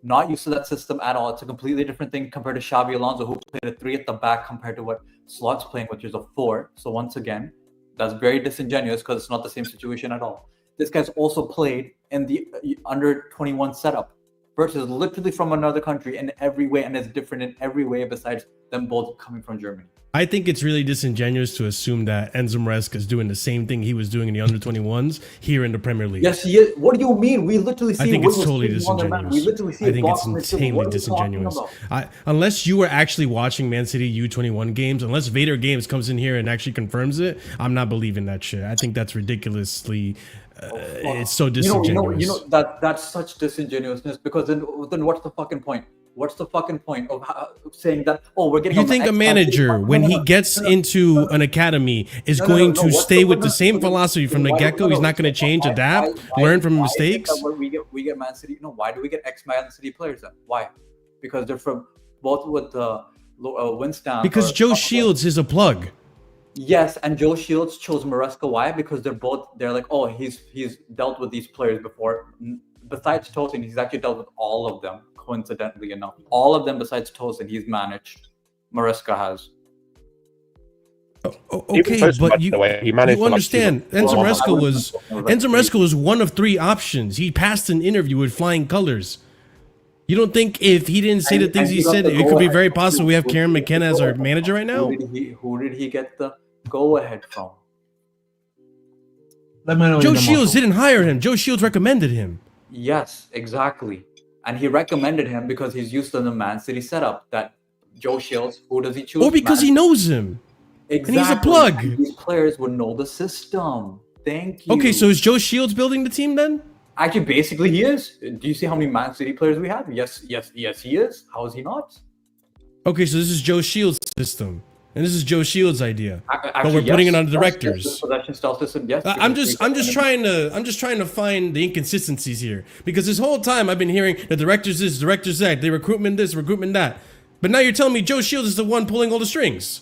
Not used to that system at all. It's a completely different thing compared to Xabi Alonso, who played a 3 at the back compared to what Slot's playing, which is a 4. So once again, that's very disingenuous because it's not the same situation at all. This guy's also played in the under 21 setup. Verts is literally from another country in every way and is different in every way besides them both coming from Germany. I think it's really disingenuous to assume that Enzo Maresca is doing the same thing he was doing in the under 21s here in the Premier League. Yes, he is. What do you mean? We literally see. I think it's totally disingenuous. We literally see. I think it's insanely disingenuous. Unless you were actually watching Man City U21 games, unless Vader Games comes in here and actually confirms it, I'm not believing that shit. I think that's ridiculously. It's so disingenuous. You know that's such disingenuousness because then what's the fucking point? What's the fucking point of saying that? Oh, we're getting. You think a manager, when he gets into an academy, is going to stay with the same philosophy from the get-go? He's not going to change, adapt, learn from mistakes? We get Man City. No, why do we get ex-Man City players then? Why? Because they're from both with the Winston. Because Joe Shields is a plug. Yes, and Joe Shields chose Maresca. Why? Because they're like, oh, he's dealt with these players before. Besides Tosin, he's actually dealt with all of them. Coincidentally enough, all of them besides Tosin, he's managed. Maresca has. Okay, but you understand, Enzo Maresca was one of 3 options. He passed an interview with flying colors. You don't think if he didn't say the things he said, it could be very possible we have Kieran McKenna as our manager right now? Who did he get the go-ahead from? Let me know. Joe Shields didn't hire him. Joe Shields recommended him. Yes, exactly. And he recommended him because he's used to the Man City setup. That Joe Shields, who does he choose? Or because he knows him. Exactly. And he's a plug. And these players would know the system. Thank you. Okay, so is Joe Shields building the team then? Actually, basically, he is. Do you see how many Man City players we have? Yes, he is. How is he not? Okay, so this is Joe Shields' system, and this is Joe Shields' idea, Actually, but we're putting it on the directors. Yes, possession style system. Yes. I'm just trying to find the inconsistencies here, because this whole time I've been hearing the directors this, directors that, they recruitment this, recruitment that, but now you're telling me Joe Shields is the one pulling all the strings.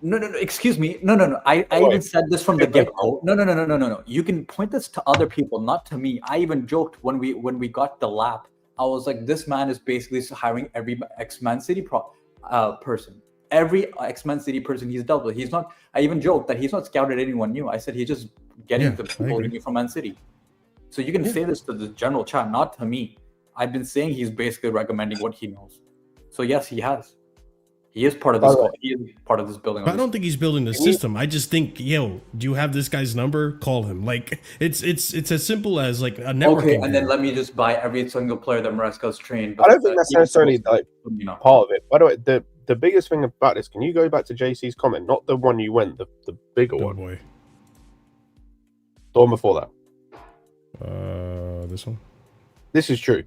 No, excuse me. No. I even said this from the get-go. No. You can point this to other people, not to me. I even joked when we got the lap. I was like, this man is basically hiring every ex-Man City person. Every ex-Man City person he's dealt with. He's not. I even joked that he's not scouted anyone new. I said he's just getting the people new from Man City. So you can say this to the general chat, not to me. I've been saying he's basically recommending what he knows. So yes, he has. He is part of this. He is part of this building. But I don't think he's building the system. I just think, do you have this guy's number? Call him. Like it's as simple as like a networking. Okay, and then let me just buy every single player that Maresca's trained. I don't think that's necessarily like part of it. By the way, the biggest thing about this, can you go back to JC's comment? Not the one you went, the bigger one. Boy. The one before that. This one. This is true.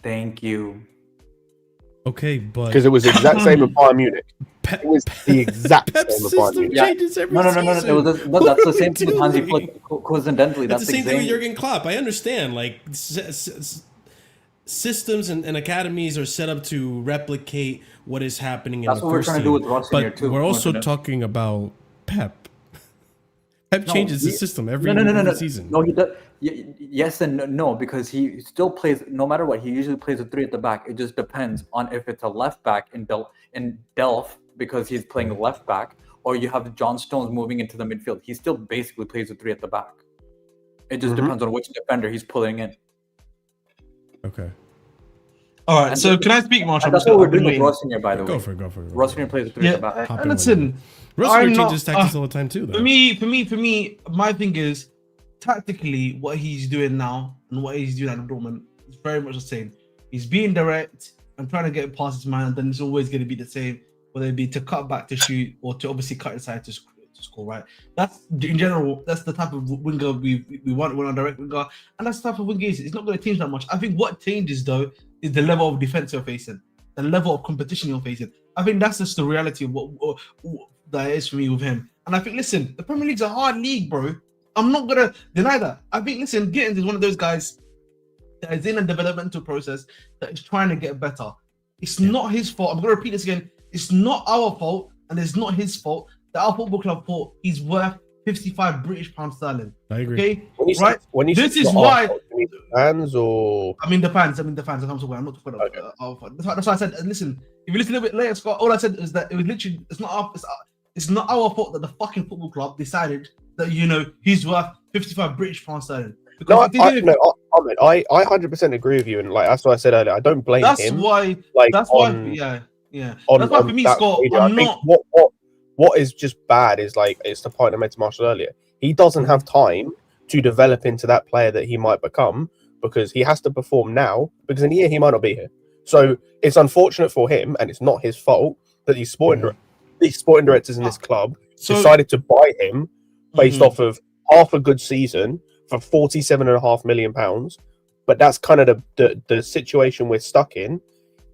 Thank you. Okay, but because it was the exact same with Bayern Munich. It was the exact same with Bayern Munich. No. That's the same thing with Hansi Flick. Coincidentally, that's the same thing with Jurgen Klopp. I understand. Like systems and academies are set up to replicate what is happening in the first team. That's what we're trying to do with Rossignol too. We're also talking about Pep. Pep changes the system every season. No, he does. Yes and no, because he still plays, no matter what, he usually plays a 3 at the back. It just depends on if it's a left back in Delph, because he's playing left back, or you have John Stones moving into the midfield. He still basically plays a 3 at the back. It just depends on which defender he's pulling in. Okay. All right, so can I speak, Marshall? That's what we're doing with Rossignol, by the way. Go for it. Rossignol plays a 3 at the back. Listen, Rossignol changes tactics all the time too, though. For me, my thing is, tactically, what he's doing now and what he's doing at the Dortmund is very much the same. He's being direct and trying to get past his man, and then it's always going to be the same, whether it be to cut back to shoot or to obviously cut inside to score, right? That's, in general, that's the type of winger we want when on direct winger, and that's the type of winger he is. It's not going to change that much. I think what changes, though, is the level of defense you're facing, the level of competition you're facing. I think that's just the reality of what that is for me with him. And I think, listen, the Premier League's a hard league, bro. I'm not gonna deny that. I think, listen, Gittens is one of those guys that is in a developmental process that is trying to get better. It's not his fault. I'm gonna repeat this again. It's not our fault, and it's not his fault that our football club thought he's worth 55 British pounds sterling. I agree. Okay, this is why. Fans or I mean the fans. I'm talking about. That's why I said. Listen, if you listen a bit later, Scott, all I said is that it was literally. It's not our fault that the fucking football club decided that he's worth 55 British pounds sterling. No, I 100% agree with you, and like that's what I said earlier. I don't blame him. That's why. That's why for me, Scott, I think what is just bad is like it's the point I made to Marshall earlier. He doesn't have time to develop into that player that he might become because he has to perform now. Because in a year he might not be here. So it's unfortunate for him, and it's not his fault that these sporting directors in this club decided to buy him based off of half a good season for £47.5 million. But that's kind of the situation we're stuck in.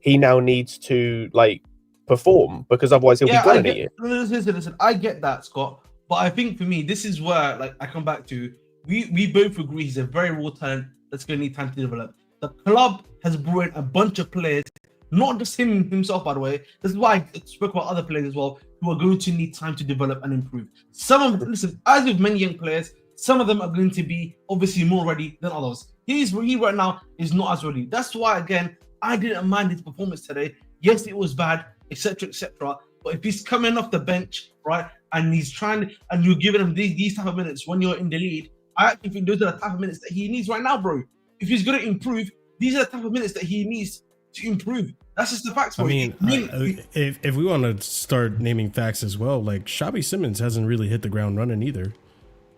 He now needs to like perform because otherwise he'll be gone in a year. Listen, I get that, Scott. But I think for me, this is where like I come back to. We both agree he's a very raw talent that's going to need time to develop. The club has brought in a bunch of players, not just himself, by the way. This is why I spoke about other players as well, who are going to need time to develop and improve. Some of them, listen, as with many young players, some of them are going to be obviously more ready than others. He right now is not as ready. That's why, again, I didn't mind his performance today. Yes, it was bad, etc., etc. But if he's coming off the bench, right, and he's trying, and you're giving him these type of minutes when you're in the lead, I actually think those are the type of minutes that he needs right now, bro. If he's going to improve, these are the type of minutes that he needs to improve. That's just the facts. I mean, if we want to start naming facts as well, like Xavi Simons hasn't really hit the ground running either,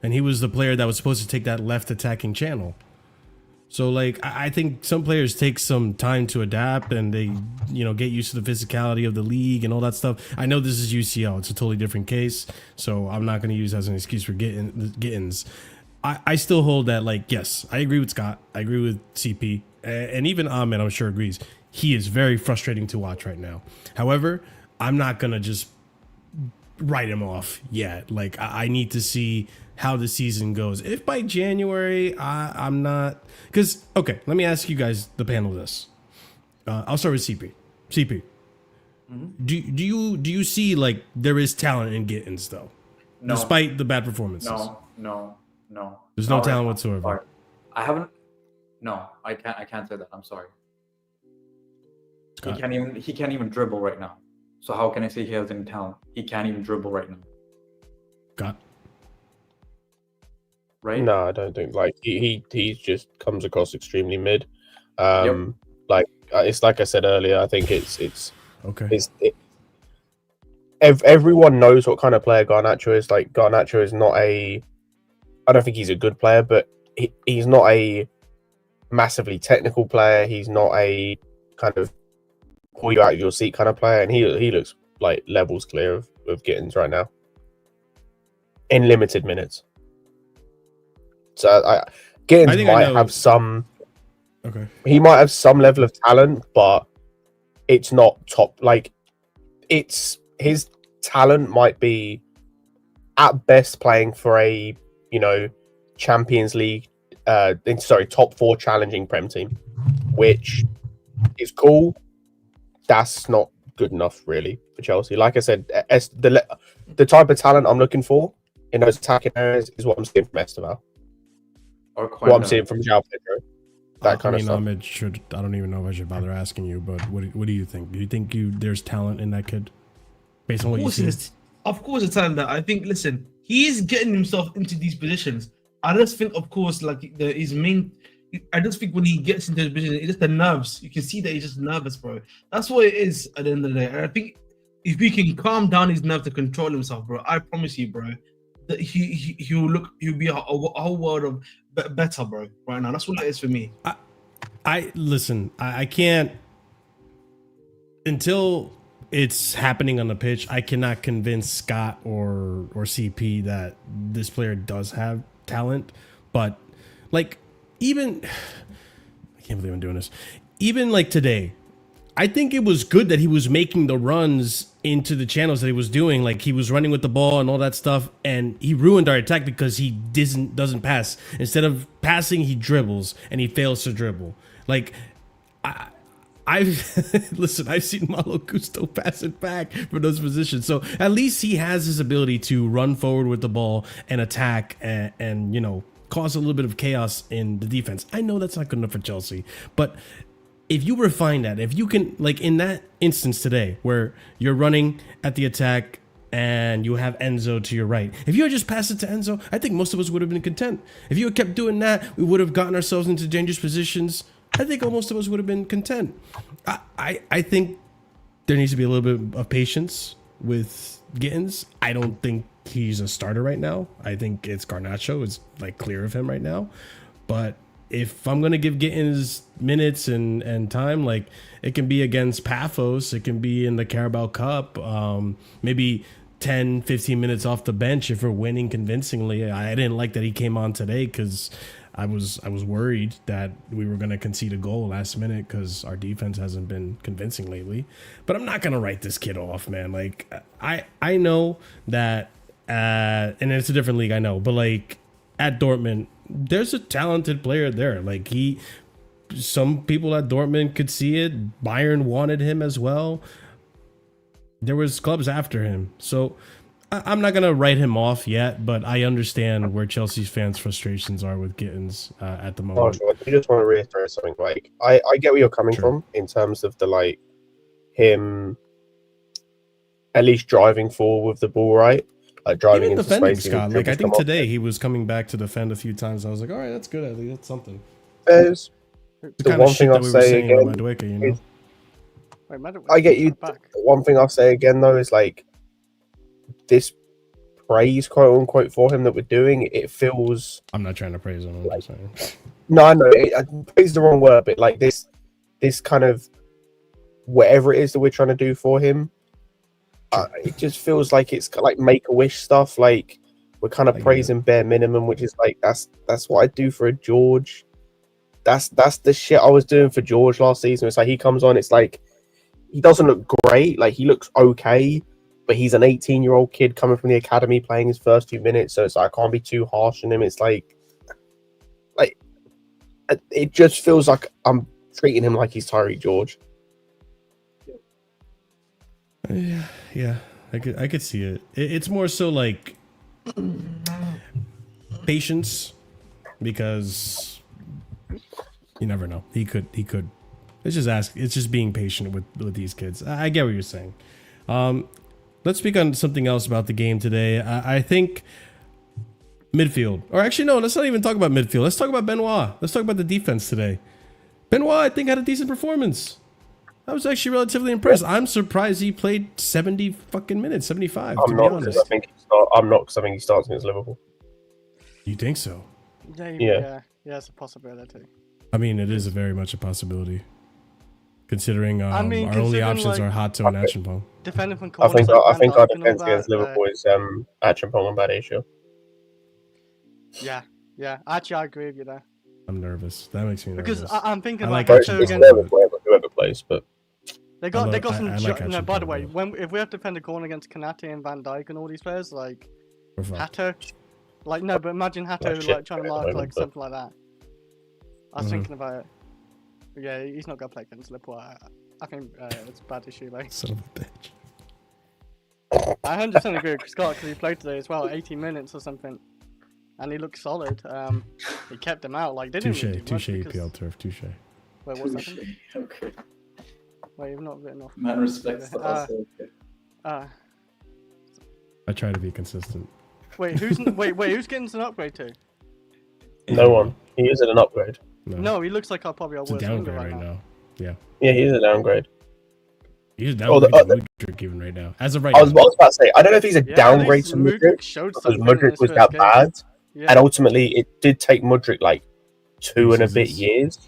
and he was the player that was supposed to take that left attacking channel. So like, I think some players take some time to adapt and they, get used to the physicality of the league and all that stuff. I know this is UCL; it's a totally different case, so I'm not going to use that as an excuse for Gittens. I still hold that, like, yes, I agree with Scott. I agree with CP. And even Ahmed, I'm sure, agrees. He is very frustrating to watch right now. However, I'm not going to just write him off yet. Like, I need to see how the season goes. If by January, I'm not... Because, okay, let me ask you guys, the panel, this. I'll start with CP. CP, do you see, like, there is talent in Gittens, though? No. Despite the bad performances? No. There's no talent whatsoever. Sorry. I haven't. No, I can't say that. I'm sorry. Scott? He can't even dribble right now. So how can I say he has any talent? He can't even dribble right now. Scott? Right? No, I don't think like he just comes across extremely mid. Yep. Like it's like I said earlier. I think it's Okay. Everyone knows what kind of player Garnacho is. Like Garnacho is not a. I don't think he's a good player, but he's not a massively technical player. He's not a kind of pull you out of your seat kind of player, and he looks like levels clear of Gittens right now in limited minutes. So Gittens might have some. Okay. He might have some level of talent, but it's not top. Like it's his talent might be at best playing for a Champions League, top 4 challenging Prem team, which is cool. That's not good enough, really, for Chelsea. Like I said, the type of talent I'm looking for in those attacking areas is what I'm seeing from Esteval. Or what I'm seeing from João Pedro. That kind of stuff. Ahmed I don't even know if I should bother asking you, but what do you think? Do you think there's talent in that kid? Based on what you see? Of course, it's talent. That I think. Listen, he's getting himself into these positions. I just think, of course, like his main. I just think when he gets into the position, it's just the nerves. You can see that he's just nervous, bro. That's what it is at the end of the day. And I think if we can calm down his nerves to control himself, bro, I promise you, bro, that he'll be a whole world of better, bro. Right now, that's what it is for me. Listen. I can't until it's happening on the pitch. I cannot convince Scott or CP that this player does have talent, but like even I can't believe I'm doing this. Even like today, I think it was good that he was making the runs into the channels that he was doing. Like he was running with the ball and all that stuff, and he ruined our attack because he doesn't pass. Instead of passing, he dribbles and he fails to dribble. Like I've seen Malo Gusto pass it back for those positions. So at least he has his ability to run forward with the ball and attack and cause a little bit of chaos in the defense. I know that's not good enough for Chelsea, but if you refine that, if you can, like in that instance today where you're running at the attack and you have Enzo to your right, if you had just passed it to Enzo, I think most of us would have been content. If you had kept doing that, we would have gotten ourselves into dangerous positions. I think most of us would have been content. I think there needs to be a little bit of patience with Gittens. I don't think he's a starter right now. I think it's Garnacho is like clear of him right now. But if I'm going to give Gittens minutes and time, like it can be against Paphos, it can be in the Carabao Cup, maybe 10, 15 minutes off the bench if we're winning convincingly. I didn't like that he came on today because I was worried that we were going to concede a goal last minute because our defense hasn't been convincing lately. But I'm not going to write this kid off, man. Like, I know that, and it's a different league, I know, but like at Dortmund, there's a talented player there. Like some people at Dortmund could see it. Bayern wanted him as well. There was clubs after him. So I'm not going to write him off yet, but I understand where Chelsea's fans' frustrations are with Gittens at the moment. I just want to reiterate something. Like, I get where you're coming from in terms of the, like, him at least driving forward with the ball, right? Like, driving into space. Scott. Like, I think today he was coming back to defend a few times. I was like, all right, that's good. At least that's something. There's the one thing I'll say again, Madueke, you know? I get you. One thing I'll say again, though, is like this praise, quote unquote, for him that we're doing. It feels. I'm not trying to praise him. I'm just saying. No, I know. Praise is the wrong word, but like this kind of whatever it is that we're trying to do for him, it just feels like it's like Make-A-Wish stuff. Like we're kind of praising bare minimum, which is like that's what I do for a George. That's the shit I was doing for George last season. It's like he comes on, it's like. He doesn't look great. Like, he looks okay, but he's an 18-year-old kid coming from the academy playing his first 2 minutes, so it's like, I can't be too harsh on him. It's like it just feels like I'm treating him like he's Tyreek George. Yeah, I could see it. It's more so like patience, because you never know. He could. It's just being patient with these kids. I get what you're saying. Let's speak on something else about the game today. I think midfield, or actually no, let's not even talk about midfield. Let's talk about Benoit. Let's talk about the defense today. Benoit, I think, had a decent performance. I was actually relatively impressed. I'm surprised he played 70 fucking minutes, 75. I'm not, because I think he starts against Liverpool. You think so? Yeah, it's a possibility. I mean, it is very much a possibility. Considering our only options are Hato and Acheampong. Defending from I think corners, our defense against Liverpool is Acheampong and Badesha. Yeah. Actually, I agree with you there. I'm nervous. That makes me nervous. Because I'm thinking I like Hato against whoever plays, but they got some. like No, by the way, if we have to defend a corner against Kanate and Van Dijk and all these players, like Hato, like no, but imagine Hato like trying to mark like something like that. I was thinking about it. But yeah, he's not gonna play against Liverpool. I think it's a bad issue, like. Son of a bitch. I 100% agree with Scott because he played today as well, 18 minutes or something, and he looked solid. He kept them out, like didn't really do much touche, because... EPL turf, touche. Wait, what's that? Okay. Wait, you've not written off. Man respects the hustle. I try to be consistent. Wait, who's getting an upgrade to? No one. He isn't an upgrade. No, he looks like probably our It's a worst downgrade winger right now. Yeah, he is a downgrade. He's a downgrade to Mudryk even right now. As of right now. I was about to say, I don't know if he's a downgrade to Mudryk, because Mudryk was that bad. Yeah. And ultimately, it did take Mudryk like 2 and a bit years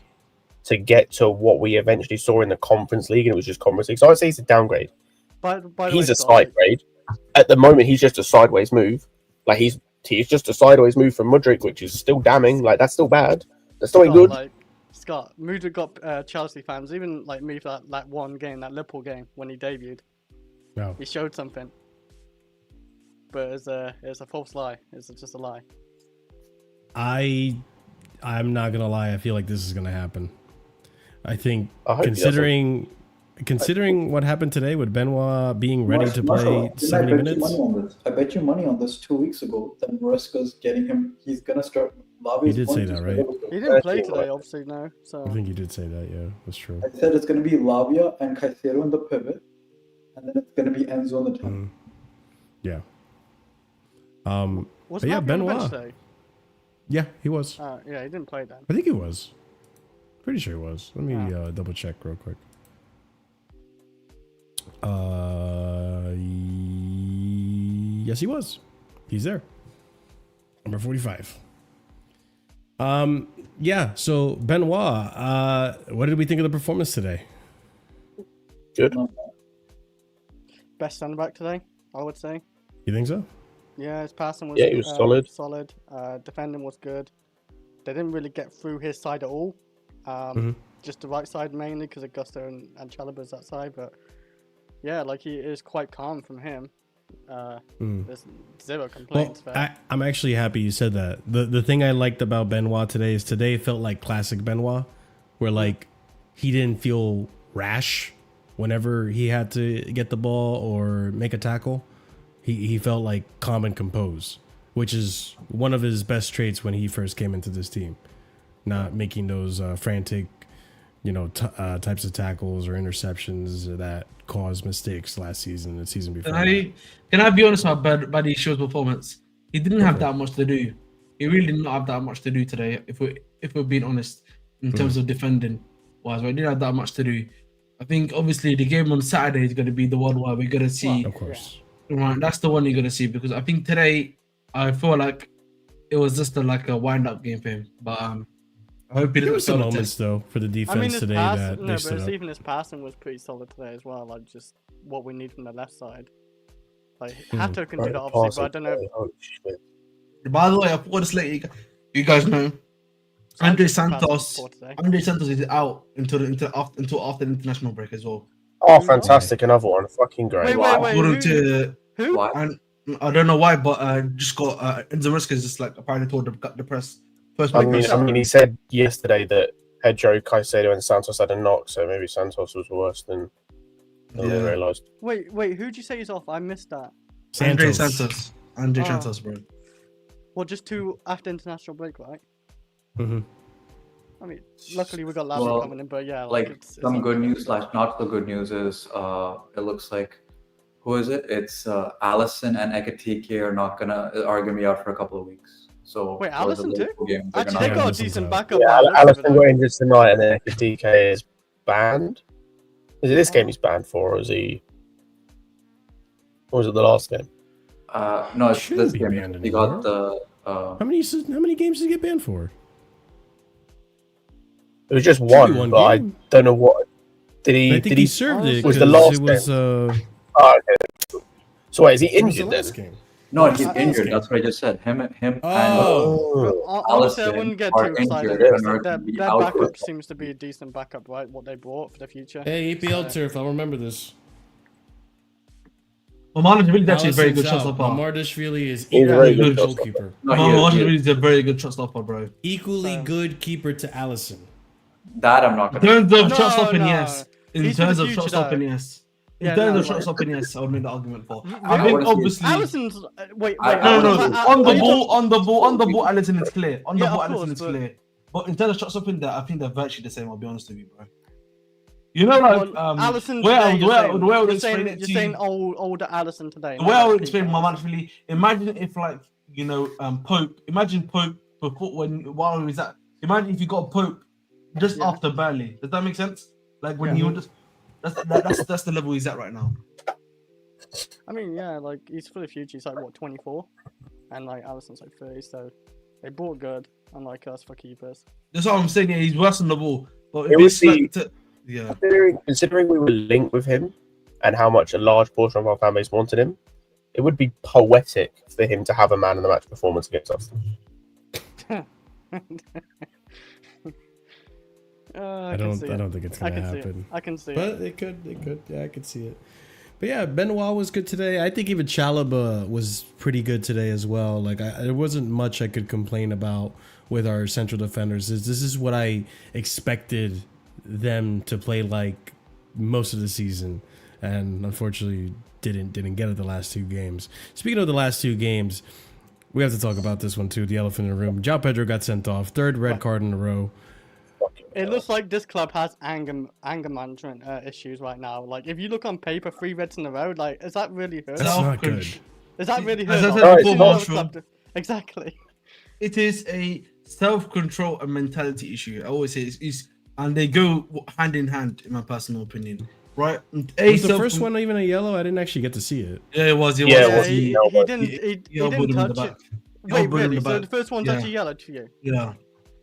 to get to what we eventually saw in the Conference League, and it was just Conference League. So I would say he's a downgrade. He's a side grade. At the moment, he's just a sideways move. Like, he's just a sideways move from Mudryk, which is still damning. Like, that's still bad. That's still good. Like, Scott, Mudryk got Chelsea fans, even like me for that one game, that Liverpool game when he debuted. No. He showed something. But it's a false lie. It's just a lie. I'm not gonna lie. I feel like this is gonna happen. I think considering what happened today with Benoit being ready to play 70 minutes. I bet you money on this 2 weeks ago that Maresca's getting him. He's gonna start. You did say that, right? He didn't play today, obviously, no. So I think you did say that. Yeah, that's true. I said it's gonna be Lavia and Caicedo in the pivot, and then it's gonna be Enzo on the top. Yeah. Was yeah, Benoit. today? Yeah, he was. Yeah, he didn't play then. I think he was. Pretty sure he was. Let me double check real quick. Yes, he was. He's there. Number 45. Yeah, so Benoit, what did we think of the performance today? Good. Best centre back today, I would say. You think so? Yeah, his passing was Yeah, he was solid. Solid. Defending was good. They didn't really get through his side at all. Just the right side mainly because Augusto and Chalobah's that side. But yeah, like he is quite calm from him. There's zero complaints. Well, I'm actually happy you said that. The thing I liked about Benoit today is today felt like classic Benoit, where like he didn't feel rash whenever he had to get the ball or make a tackle. He felt like calm and composed, which is one of his best traits when he first came into this team. Not making those frantic, types of tackles or interceptions that caused mistakes last season and the season before. Can I be honest about Buddy Shaw's performance? He didn't have that much to do. He really did not have that much to do today. If we're being honest, in terms of defending wise, we didn't have that much to do. I think obviously the game on Saturday is going to be the one where we're going to see. Of course. Right, that's the one you're going to see, because I think today I feel like it was just a wind-up game for him. But I hope he there were some moments though for the defense today even his passing was pretty solid today as well. Like just what we need from the left side. Like Hato can do that obviously, but I don't know. By the way, I forgot to let you guys know. Andre Santos is out until after the international break as well. Oh, fantastic! Another one, fucking great. Wait, who? And I don't know why, but just got Maresca is just like apparently told the press. I mean, he said yesterday that Pedro, Caicedo, and Santos had a knock, so maybe Santos was worse than they realised. Wait, who'd you say is off? I missed that. Andre Santos, bro. Well, just 2 after international break, right? Mm-hmm. I mean, luckily we got Lavin coming in, but yeah. It's some good news / not the good news is it looks like, who is it? It's Allison and Ekatike are gonna be out for a couple of weeks. So wait, Allison too? Actually, they got a decent backup. Yeah, Allison got injured tonight, and then Ekatike is banned. Is it this game he's banned for, or is he? Or was it the last game? No, it's this game. He got the. How many games did he get banned for? It was just one, but I don't know what. Did he? I think he served it. Was the last game? Okay. So wait, is he injured then? No, he's injured. That's what I just said. Him and honestly, I wouldn't get too excited. Their backup seems to be a decent backup, right? What they brought for the future. Hey, EPL turf, I'll remember this. Mamardashvili is actually a very good shot stopper. Mamardashvili is a very good goalkeeper. Mamardashvili is a very good shot stopper, bro. Equally good keeper to Allison. That I'm not going to. In terms of shot stopping, yes. In terms of shot stopping, yes. In terms of shot stopping, yes, I would make the argument for. I think obviously. Allison's wait. No. On the ball, Allison is clear. On the ball, Allison is clear. But in terms of shot stopping, I think they're virtually the same. I'll be honest with you, bro. You know, like Allison. Where I would explain it to you. You're saying older Allison today. The way I would explain Mamardashvili, imagine if Pope. Imagine Pope while he was at. Imagine if you got Pope just after Burnley. Does that make sense? Like when he would just. That's the level he's at right now. I mean, yeah, like he's for the future. He's like what 24, and like Allison's like 30. So they bought good, unlike us for keepers. That's what I'm saying. Yeah, he's worse on the ball. But considering we were linked with him, and how much a large portion of our fan base wanted him, it would be poetic for him to have a man in the match performance against us. I don't think it's gonna happen. I can see it. But it could. Yeah, I could see it. But yeah, Benoit was good today. I think even Chalobah was pretty good today as well. Like there wasn't much I could complain about with our central defenders. This is what I expected them to play like most of the season, and unfortunately didn't get it the last 2 games. Speaking of the last 2 games, we have to talk about this one too. The elephant in the room. João Pedro got sent off. 3rd red card in a row. It looks like this club has anger management issues right now. Like, if you look on paper, 3 reds in a row, like, is that really hurt? That's not good. Is that really hurt? As I said before, exactly. It is a self-control and mentality issue. I always say and they go hand in hand, in my personal opinion. Right? Was the first one even a yellow? I didn't actually get to see it. Yeah, it was. He didn't touch it. Wait, really? So the first one's actually yellow to you? Yeah.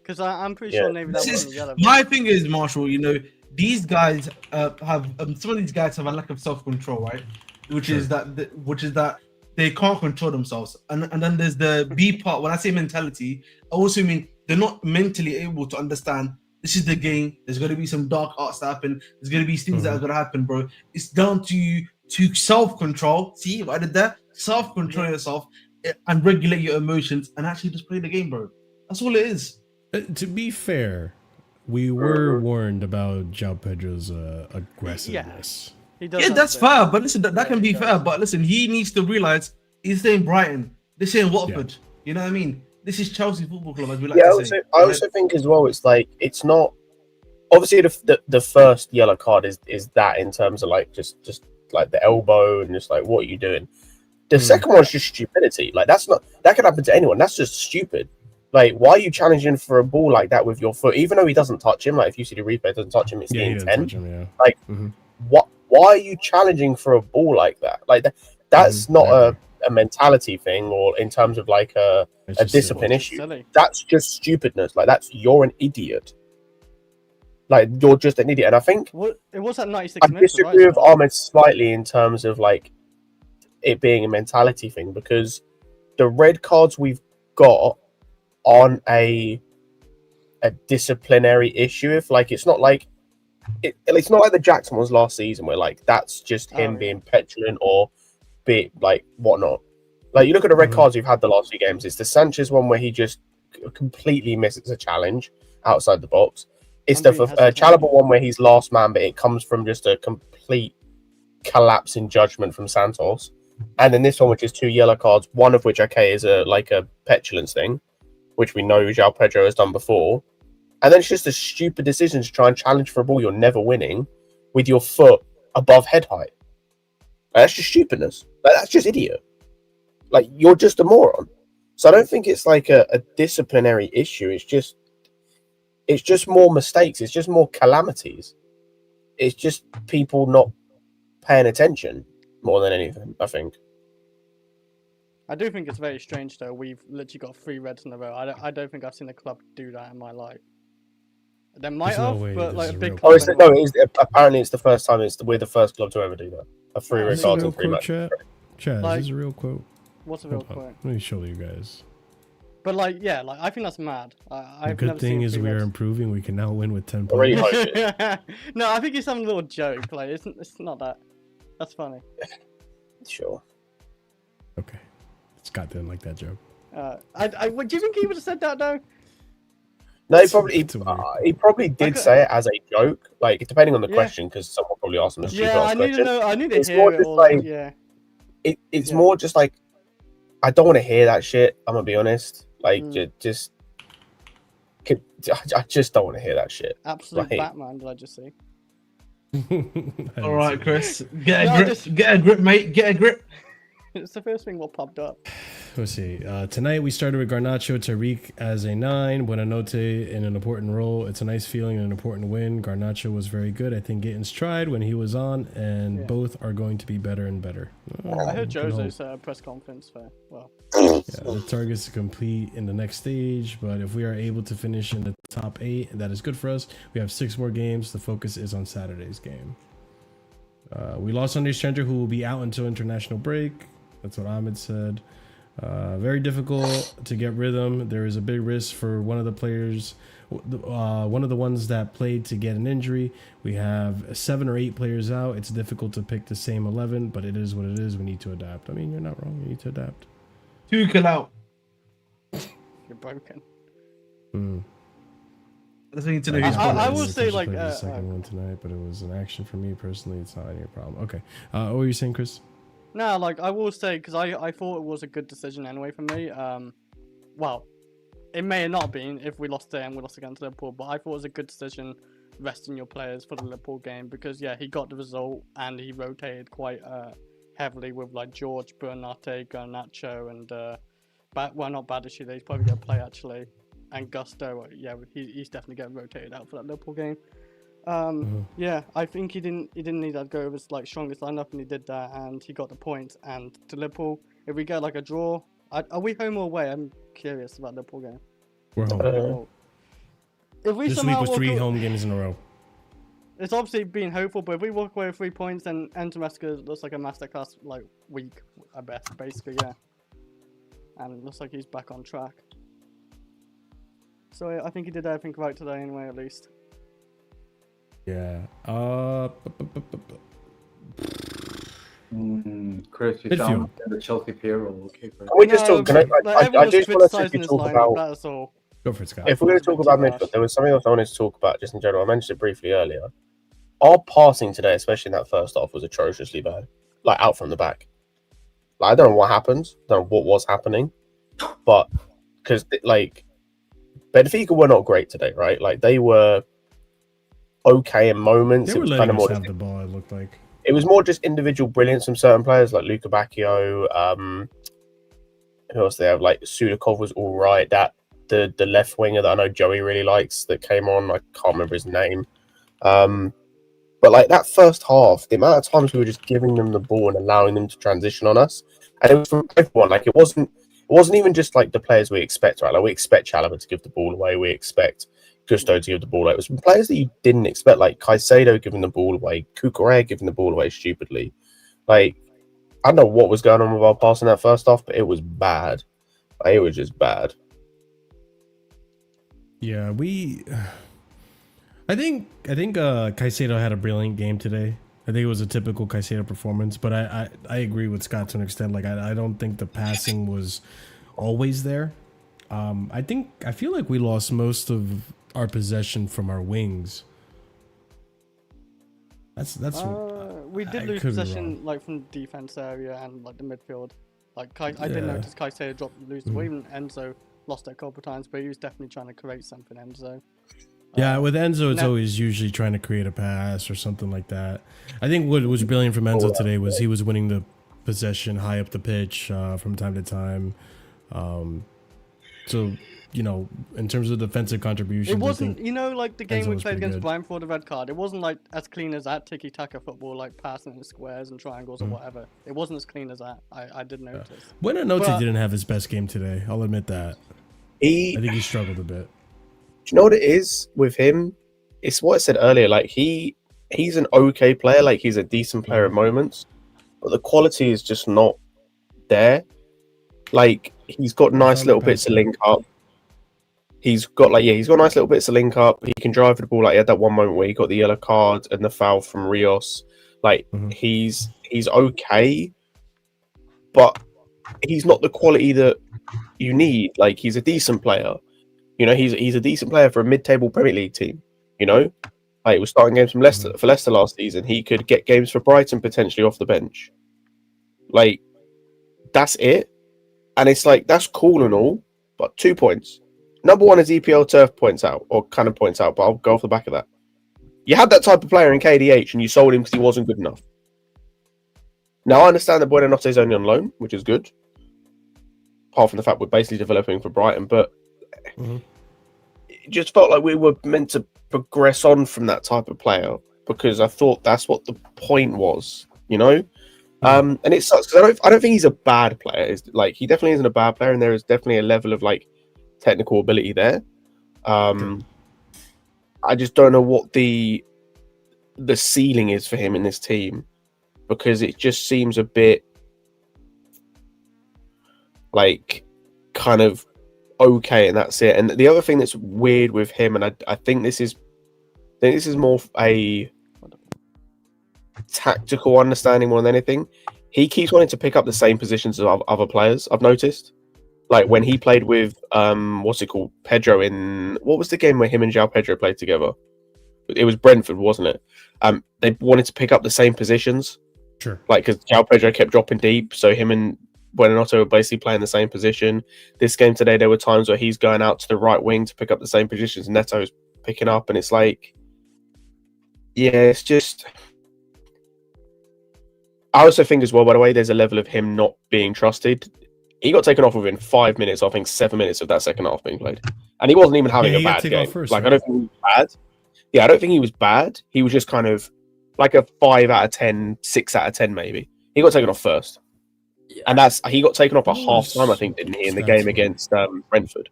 Because I'm pretty sure maybe that wasn't yellow. My thing is, Marshall, these guys have some of these guys have a lack of self-control, right? Which is that they can't control themselves. And then there's the B part. When I say mentality, I also mean they're not mentally able to understand this is the game. There's going to be some dark arts that happen. There's going to be things that are going to happen, bro. It's down to you to self-control. See what I did there? Self-control yourself and regulate your emotions and actually just play the game, bro. That's all it is. To be fair, we were warned about João Pedro's aggressiveness. Yeah, that's fair. But listen, that can be fair. But listen, he needs to realize he's saying Brighton. This ain't Watford. Yeah. You know what I mean? This is Chelsea Football Club, as we like to say. I also think as well, it's like, it's not... Obviously, the first yellow card is that in terms of like just like the elbow and just like, what are you doing? The second one's just stupidity. Like, that could happen to anyone. That's just stupid. Like, why are you challenging for a ball like that with your foot? Even though he doesn't touch him, like if you see the replay, doesn't touch him, it's the intent. Like, why are you challenging for a ball like that? Like that's not a mentality thing, or in terms of like a discipline issue. Silly. That's just stupidness. Like you're an idiot. Like you're just an idiot. And I think it was at 96 minutes. I disagree with Ahmed slightly in terms of like it being a mentality thing, because the red cards we've got on a disciplinary issue. If like it's not like the Jackson ones last season where like that's just him being petulant or bit like whatnot. Like you look at the red cards we've had the last few games. It's the Sanchez one where he just completely misses a challenge outside the box. It's the Chalobah one where he's last man, but it comes from just a complete collapse in judgment from Santos. And then this one, which is 2 yellow cards, one of which is a petulance thing, which we know João Pedro has done before. And then it's just a stupid decision to try and challenge for a ball you're never winning with your foot above head height. Like, that's just stupidness. Like, that's just idiot. Like, you're just a moron. So I don't think it's like a disciplinary issue. It's just more mistakes. It's just more calamities. It's just people not paying attention more than anything, I think. I do think it's very strange, though. We've literally got 3 reds in a row. I don't think I've seen a club do that in my life. There might have, but like a big club. Apparently it's the first time we're the first club to ever do that. A 3 red cards and 3 matches. Chad, this is a real quote. What's a real quote? Let me show you guys. But like, yeah, like I think that's mad. The good thing is we are improving. We can now win with 10 points. No, I think he's having a little joke. Like, it's not that. That's funny. Sure. Okay. Scott didn't like that joke. Do you think he would have said that though? No, he probably did say it as a joke, like depending on the question, because someone probably asked him a stupid question. I need to hear it all. Like, it's more just like, I don't want to hear that shit. I'm gonna be honest. Like, I just don't want to hear that shit. Absolute Batman, did I just see? All right, Chris, get a grip, mate. Get a grip. It's the first thing what popped up. Let's see. Tonight we started with Garnacho, Tariq as a 9, Buenanote in an important role. It's a nice feeling and an important win. Garnacho was very good. I think Gittens tried when he was on, and both are going to be better and better. I heard Jose's press conference for the target's to complete in the next stage, but if we are able to finish in the top 8, that is good for us. We have 6 more games. The focus is on Saturday's game. We lost Sunday Stranger, who will be out until international break. That's what Ahmed said. Very difficult to get rhythm. There is a big risk for one of the players, one of the ones that played to get an injury. We have 7 or 8 players out. It's difficult to pick the same 11, but it is what it is. We need to adapt. I mean, you're not wrong. You need to adapt. Tuchel out. You're broken. I will say, like, the second one tonight, but it was an action for me personally. It's not any problem. Okay. What were you saying, Chris? No, like, I will say, because I thought it was a good decision anyway for me. Well, it may have not been if we lost today and we lost against Liverpool, but I thought it was a good decision resting your players for the Liverpool game, because, yeah, he got the result and he rotated quite heavily with, like, George, Bernate, Garnacho, and, not Badiashile, he's probably going to play, actually, and Gusto, yeah, he's definitely getting rotated out for that Liverpool game. Yeah, I think he didn't need that go with his like strongest lineup, and he did that, and he got the point. And to Liverpool, if we get like a draw, are we home or away? I'm curious about the Liverpool game. We're home. If we this week was 3 home games in a row. it's obviously been hopeful, but if we walk away with 3 points, then Maresca looks like a masterclass like week at best, basically, yeah. And it looks like he's back on track. So I think he did everything right today, anyway, at least. Yeah. Chris, you sound like the Chelsea payroll. Okay, Chris. Can we just talk? I just want to talk about. That's all. Go for it, Scott. If we're going to talk about midfield, there was something else I wanted to talk about just in general. I mentioned it briefly earlier. Our passing today, especially in that first half, was atrociously bad. Like out from the back. Like, I don't know what happened. I don't know what was happening, but because like Benfica were not great today, right? Like they were okay in moments. They were letting us have the ball. It looked like it was more just individual brilliance from certain players like Luka Bacchio. Who else they have? Like Sudakov was all right. That the left winger that I know Joey really likes that came on. I can't remember his name. But like that first half, the amount of times we were just giving them the ball and allowing them to transition on us, and it was from everyone. Like it wasn't even just like the players we expect, right? Like we expect Chalobah to give the ball away, we expect Gusto to give the ball away. It was from players that you didn't expect, like Caicedo giving the ball away, Cucurella giving the ball away stupidly. Like I don't know what was going on with our pass in that first half, but it was bad. Like, it was just bad. Yeah, I think Caicedo had a brilliant game today. I think it was a typical Caicedo performance, but I agree with Scott to an extent. Like I don't think the passing was always there. I feel like we lost most of our possession from our wings. That's we did lose possession like from the defense area and like the midfield. Like I did notice Caicedo lose the ball. Even Enzo lost it a couple of times, but he was definitely trying to create something. Enzo. Yeah, with Enzo, it's always usually trying to create a pass or something like that. I think what was brilliant from Enzo today was he was winning the possession high up the pitch from time to time. So, you know, in terms of defensive contributions, it wasn't, you know, like the game Enzo we was played against good. Brighton for the red card. It wasn't like as clean as that tiki-taka football, like passing in squares and triangles or whatever. It wasn't as clean as that. I did notice. Buonanotte didn't have his best game today. I'll admit that. I think he struggled a bit. Do you know what it is with him? It's what I said earlier. Like he's an okay player. Like he's a decent player at moments, but the quality is just not there. Like he's got nice little bits to link up. He's got nice little bits to link up. He can drive the ball. Like he had that one moment where he got the yellow card and the foul from Rios. Like he's okay, but he's not the quality that you need. Like he's a decent player. You know, he's a decent player for a mid-table Premier League team. You know, like he was starting games for Leicester last season. He could get games for Brighton potentially off the bench. Like that's it, and it's like that's cool and all, but 2 points. Number one is EPL turf points out, or kind of points out, but I'll go off the back of that. You had that type of player in KDH, and you sold him because he wasn't good enough. Now I understand that Buonanotte is only on loan, which is good. Apart from the fact we're basically developing for Brighton, but. It just felt like we were meant to progress on from that type of player because I thought that's what the point was, you know. And it sucks because I don't think he's a bad player. Like he definitely isn't a bad player, and there is definitely a level of like technical ability there. I just don't know what the ceiling is for him in this team because it just seems a bit like kind of. Okay, and that's it. And the other thing that's weird with him, and I think this is more a tactical understanding more than anything. He keeps wanting to pick up the same positions as other players. I've noticed, like when he played with Pedro in what was the game where him and João Pedro played together? It was Brentford, wasn't it? They wanted to pick up the same positions. Sure. Like because João Pedro kept dropping deep, so him and Buonanotte were basically playing the same position. This game today, there were times where he's going out to the right wing to pick up the same positions Neto's picking up, and it's like, yeah, it's just. I also think as well, by the way, there's a level of him not being trusted. He got taken off within 5 minutes, I think 7 minutes of that second half being played, and he wasn't even having a bad game. I don't think he was bad. Yeah, I don't think he was bad. He was just kind of like a 5 out of 10, 6 out of 10 maybe. He got taken off first. Yeah. And he got taken off at half time, I think, didn't he, in the game against Brentford.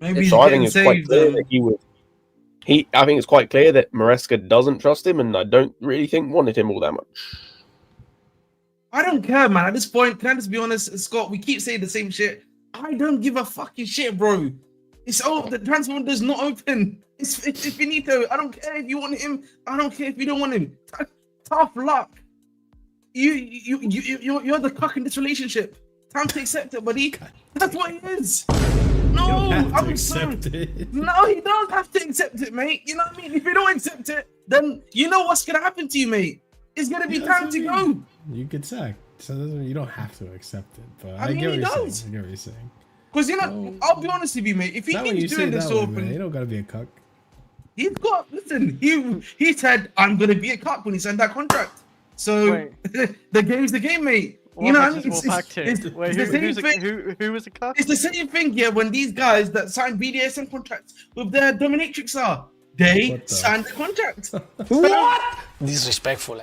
Maybe so I think it's quite clear that he was. I think it's quite clear that Maresca doesn't trust him, and I don't really think wanted him all that much. I don't care, man. At this point, can I just be honest, Scott? We keep saying the same shit. I don't give a fucking shit, bro. It's over. The transfer window is not open. It's finito. I don't care if you want him. I don't care if you don't want him. Tough luck. You're the cock in this relationship. Time to accept it, buddy. That's what it is. No, I'm sorry. No, he don't have to accept it, mate. You know what I mean? If you don't accept it, then you know what's gonna happen to you, mate. It's gonna be time to go. You get sacked, so you don't have to accept it. But I mean, get what he you're does. saying. I get what you're saying. Because you know, I'll be honest with you, mate. If he keeps doing this open, you don't gotta be a cuck. He's got. Listen, he said, "I'm gonna be a cuck" when he signed that contract. So the game's the game, mate. You know what I mean? It's the same thing. Who was a cuck? It's the same thing here when these guys that sign BDSM contracts with their dominatrix they signed the contract. What? Disrespectful.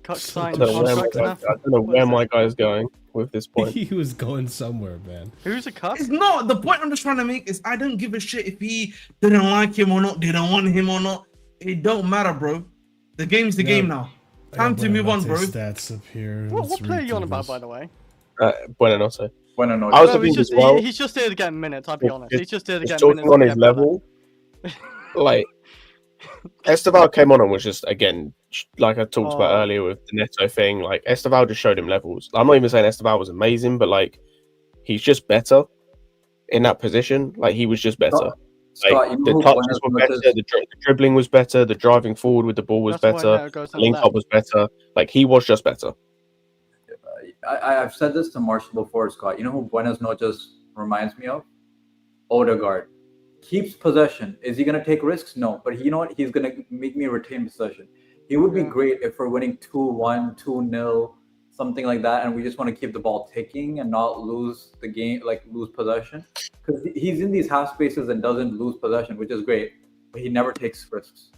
Cuck signed I don't know where my guy's going with this point. He was going somewhere, man. Who's a cuck? It's not. The point I'm just trying to make is I don't give a shit if he didn't like him or not, didn't want him or not. It don't matter, bro. The game's the game now. Time to move on, bro. Stats up here. What player are you on about, by the way? Buenanotte. Buenanotte. I was thinking as well. He's just here to get minutes, I'll be honest. He's just here to get talking minutes. on his level. Like, Esteval came on and was just, again, like I talked about earlier with the Neto thing, like, Esteval just showed him levels. I'm not even saying Esteval was amazing, but, like, he's just better in that position. Like, he was just better. Like, the touches were better, the dribbling was better, the driving forward with the ball was better, the link up was better. Like, he was just better. I've said this to Marshall before, Scott. You know who Buenos Noches reminds me of? Odegaard. Keeps possession. Is he going to take risks? No. But you know what? He's going to make me retain possession. He would be great if we're winning 2-1, 2-0, something like that, and we just want to keep the ball ticking and not lose the game, like lose possession. Because he's in these half spaces and doesn't lose possession, which is great, but he never takes risks.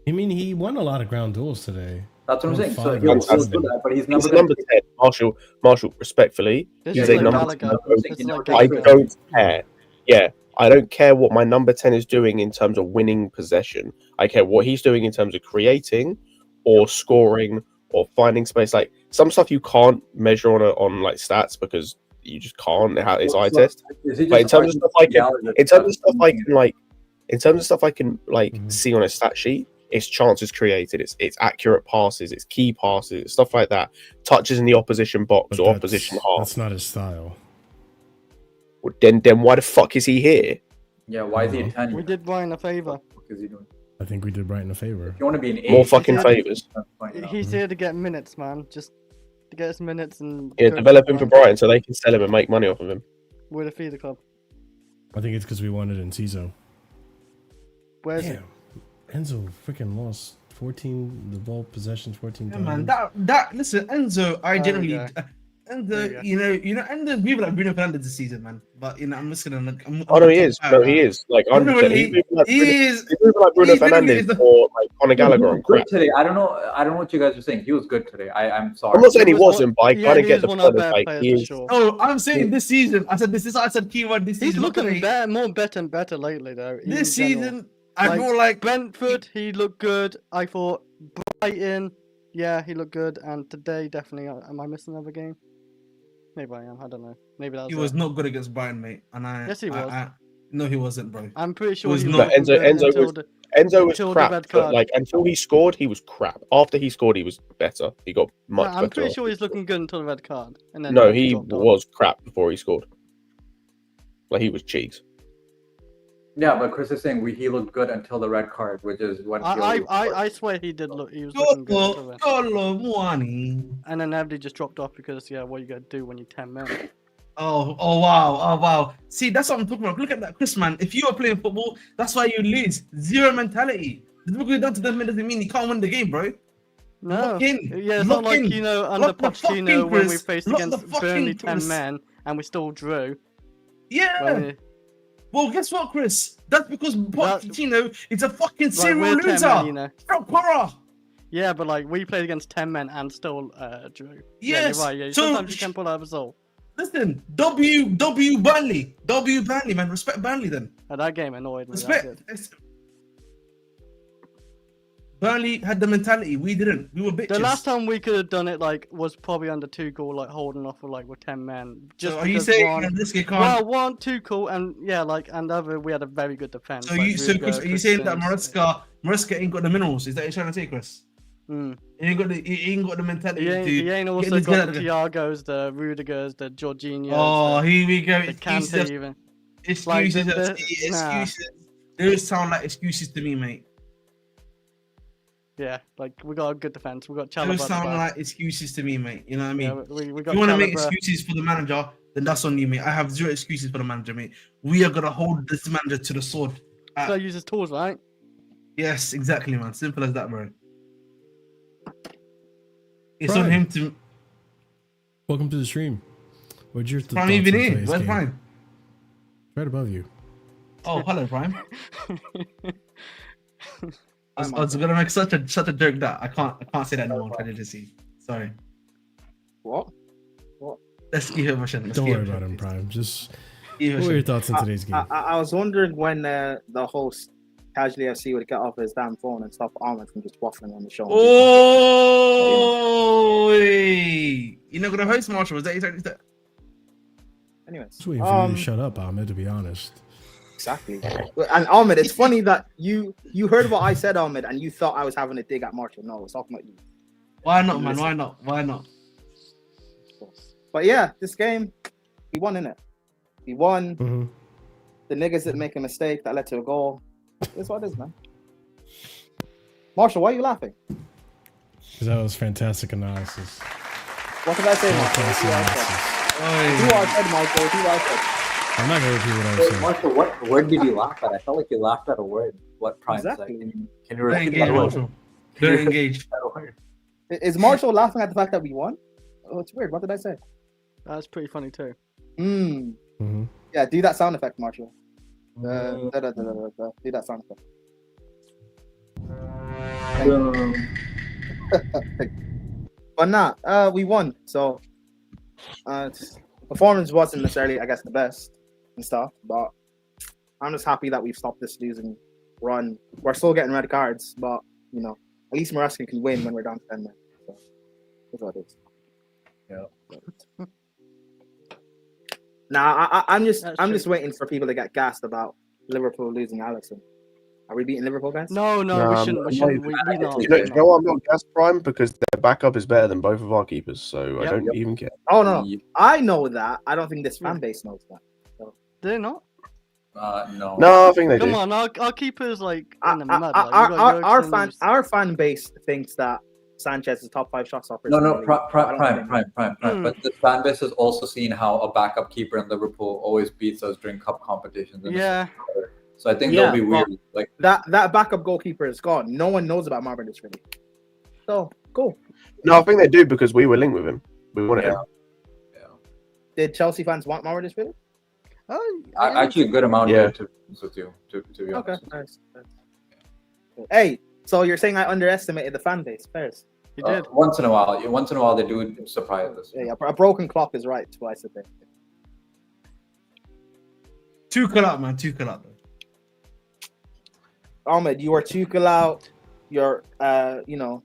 I mean, he won a lot of ground duels today. That's what I'm saying. So he'll do that, but he's never number 10. Marshall, respectfully, he's a number 10. I don't care. Yeah, I don't care what my number 10 is doing in terms of winning possession. I care what he's doing in terms of creating or scoring or finding space. Like, some stuff you can't measure on like stats because you just can't. It's eye test. But in terms of stuff I can see on a stat sheet, it's chances created, it's accurate passes, it's key passes, it's stuff like that. Touches in the opposition box or opposition half. That's not his style. Well, then why the fuck is he here? Yeah, why is he a 10? We did Brian a favor. What is he doing? I think we did Brighton a favor. If you want to be an 8, More fucking favors. He's here to get minutes, man. Just to get us minutes and develop him for Brighton so they can sell him and make money off of him. We're the feeder club. I think it's because we wanted in Ciso. Where's it? Enzo freaking lost 14 the ball possessions 14 Yeah, times. man. That listen, Enzo. I generally, Enzo. You know, Enzo. People like Bruno Fernandes this season, man. But you know, I'm just gonna. No, he is. No, he is. Like, he is. He's like Bruno Fernandes or like Conor Gallagher on crap. Today, I don't know what you guys are saying. He was good today. I'm sorry. I'm not saying he wasn't, but I kind of get the point. Like, he is. Oh, I'm saying this season. I said keyword this season. He's looking better and better lately, though. This season. I feel like Brentford, he looked good. I thought Brighton, yeah, he looked good. And today, definitely, am I missing another game? Maybe I am. I don't know. Maybe that. He was not good against Brighton, mate. And yes, he was. No, he wasn't, bro. I'm pretty sure he was not. Enzo was crap. But, like, until he scored, he was crap. After he scored, he was better. He got much better. I'm pretty sure he's looking good until the red card. And then no, he was crap before he scored. Like, he was cheeks. Yeah, but Chris is saying he looked good until the red card, which is when I swear he did look. He was looking good. And then everybody just dropped off because what you got to do when you're 10 men. Oh wow. See, that's what I'm talking about. Look at that, Chris, man. If you are playing football, that's why you lose. Zero mentality. Just because you're down to them doesn't mean you can't win the game, bro. No. Yeah, it's not like under Pochettino when we faced against Burnley 10 men and we still drew. Yeah. Well, guess what, Chris? That's because Pochettino is a fucking serial loser. Yeah, but like we played against 10 men and still drew. Yes. Yeah, right. Yeah. Sometimes you can pull out a result. Listen, W Burnley, man. Respect Burnley then. That game annoyed me. Burnley had the mentality. We didn't. We were bitches. The last time we could have done it like was probably under Tuchel, like holding off with 10 men. So are you saying Maresca can't? Well, one Tuchel and and the other we had a very good defense. So Chris, are you saying that Maresca ain't got the minerals? Is that what you're trying to say, Chris? Mm. He ain't got the mentality. He ain't also got the Thiagos, the Rudigers, the Jorginhos. Oh, here we go. The Kante even. Excuses. Excuses. Those sound like excuses to me, mate. Yeah, like we got a good defense. We got Chalobah. Those sound like excuses to me, mate. You know what I mean? Yeah, we got if you want to Chalobah. make excuses for the manager, then that's on you, mate. I have zero excuses for the manager, mate. We are gonna hold this manager to the sword. So use his tools, right? Yes, exactly, man. Simple as that, bro. It's on him to. Welcome to the stream. What's your thoughts? Prime even here. Where's Prime? Right above you. Oh, hello, Prime. I was gonna make such a joke that I can't say that no more. Sorry. What? Let's give him a shot. Don't worry about him, Prime. Just what are your thoughts on today's game? I was wondering when the host Casually FC would get off his damn phone and stop Ahmed from just waffling on the show. Oh, you're not gonna host Marshall? Is that you said? Anyways, Just waiting for you to shut up, Ahmed. To be honest. Exactly. And Ahmed, it's funny that you heard what I said, Ahmed, and you thought I was having a dig at Marshall. No, I was talking about you. Why not, man? Why not? But yeah, this game, we won, innit? We won. Mm-hmm. The niggas didn't make a mistake that led to a goal. It's what it is, man. Marshall, why are you laughing? Because that was fantastic analysis. What did I say, Marshall? Who I said, Marshall? Who I said? I'm not gonna repeat what I was saying. Marshall, what word did you laugh at? I felt like you laughed at a word. What Prime Exactly. said? Can you repeat that word? Very engaged. Is Marshall laughing at the fact that we won? Oh, it's weird. What did I say? That's pretty funny too. Mm-hmm. Yeah, do that sound effect, Marshall. Do that sound effect. But nah, we won. So performance wasn't necessarily, I guess, the best and stuff. But I'm just happy that we've stopped this losing run. We're still getting red cards, but you know, at least Maresca can win when we're down to 10 men. So that's what it is. Yeah. Nah, I'm just waiting for people to get gassed about Liverpool losing Alisson. Are we beating Liverpool, guys? No, we shouldn't. We not. You know what? I'm not gas Prime because their backup is better than both of our keepers, so I don't even care. Oh no, I know that. I don't think this fan base knows that. So. Do they not? No. No, I think they do. Come on, our keepers like in the mud. Our fan base thinks that Sanchez is top 5 shot stopper. No, prime. But the fan base has also seen how a backup keeper in Liverpool always beats us during cup competitions. Yeah. So I think they'll be weird. Like that backup goalkeeper is gone. No one knows about Marvin this really. So cool. No, I think they do because we were linked with him. We wanted him. Yeah. Did Chelsea fans want Marvin this really? Actually, a good amount. Yeah. To be honest. Okay. Nice. Hey, so you're saying I underestimated the fan base? Fairs. You did. Once in a while, they do surprise us. Yeah, a broken clock is right twice a day. Tuchel out, man. Tuchel out. Ahmed, you are Tuchel out. You're, you're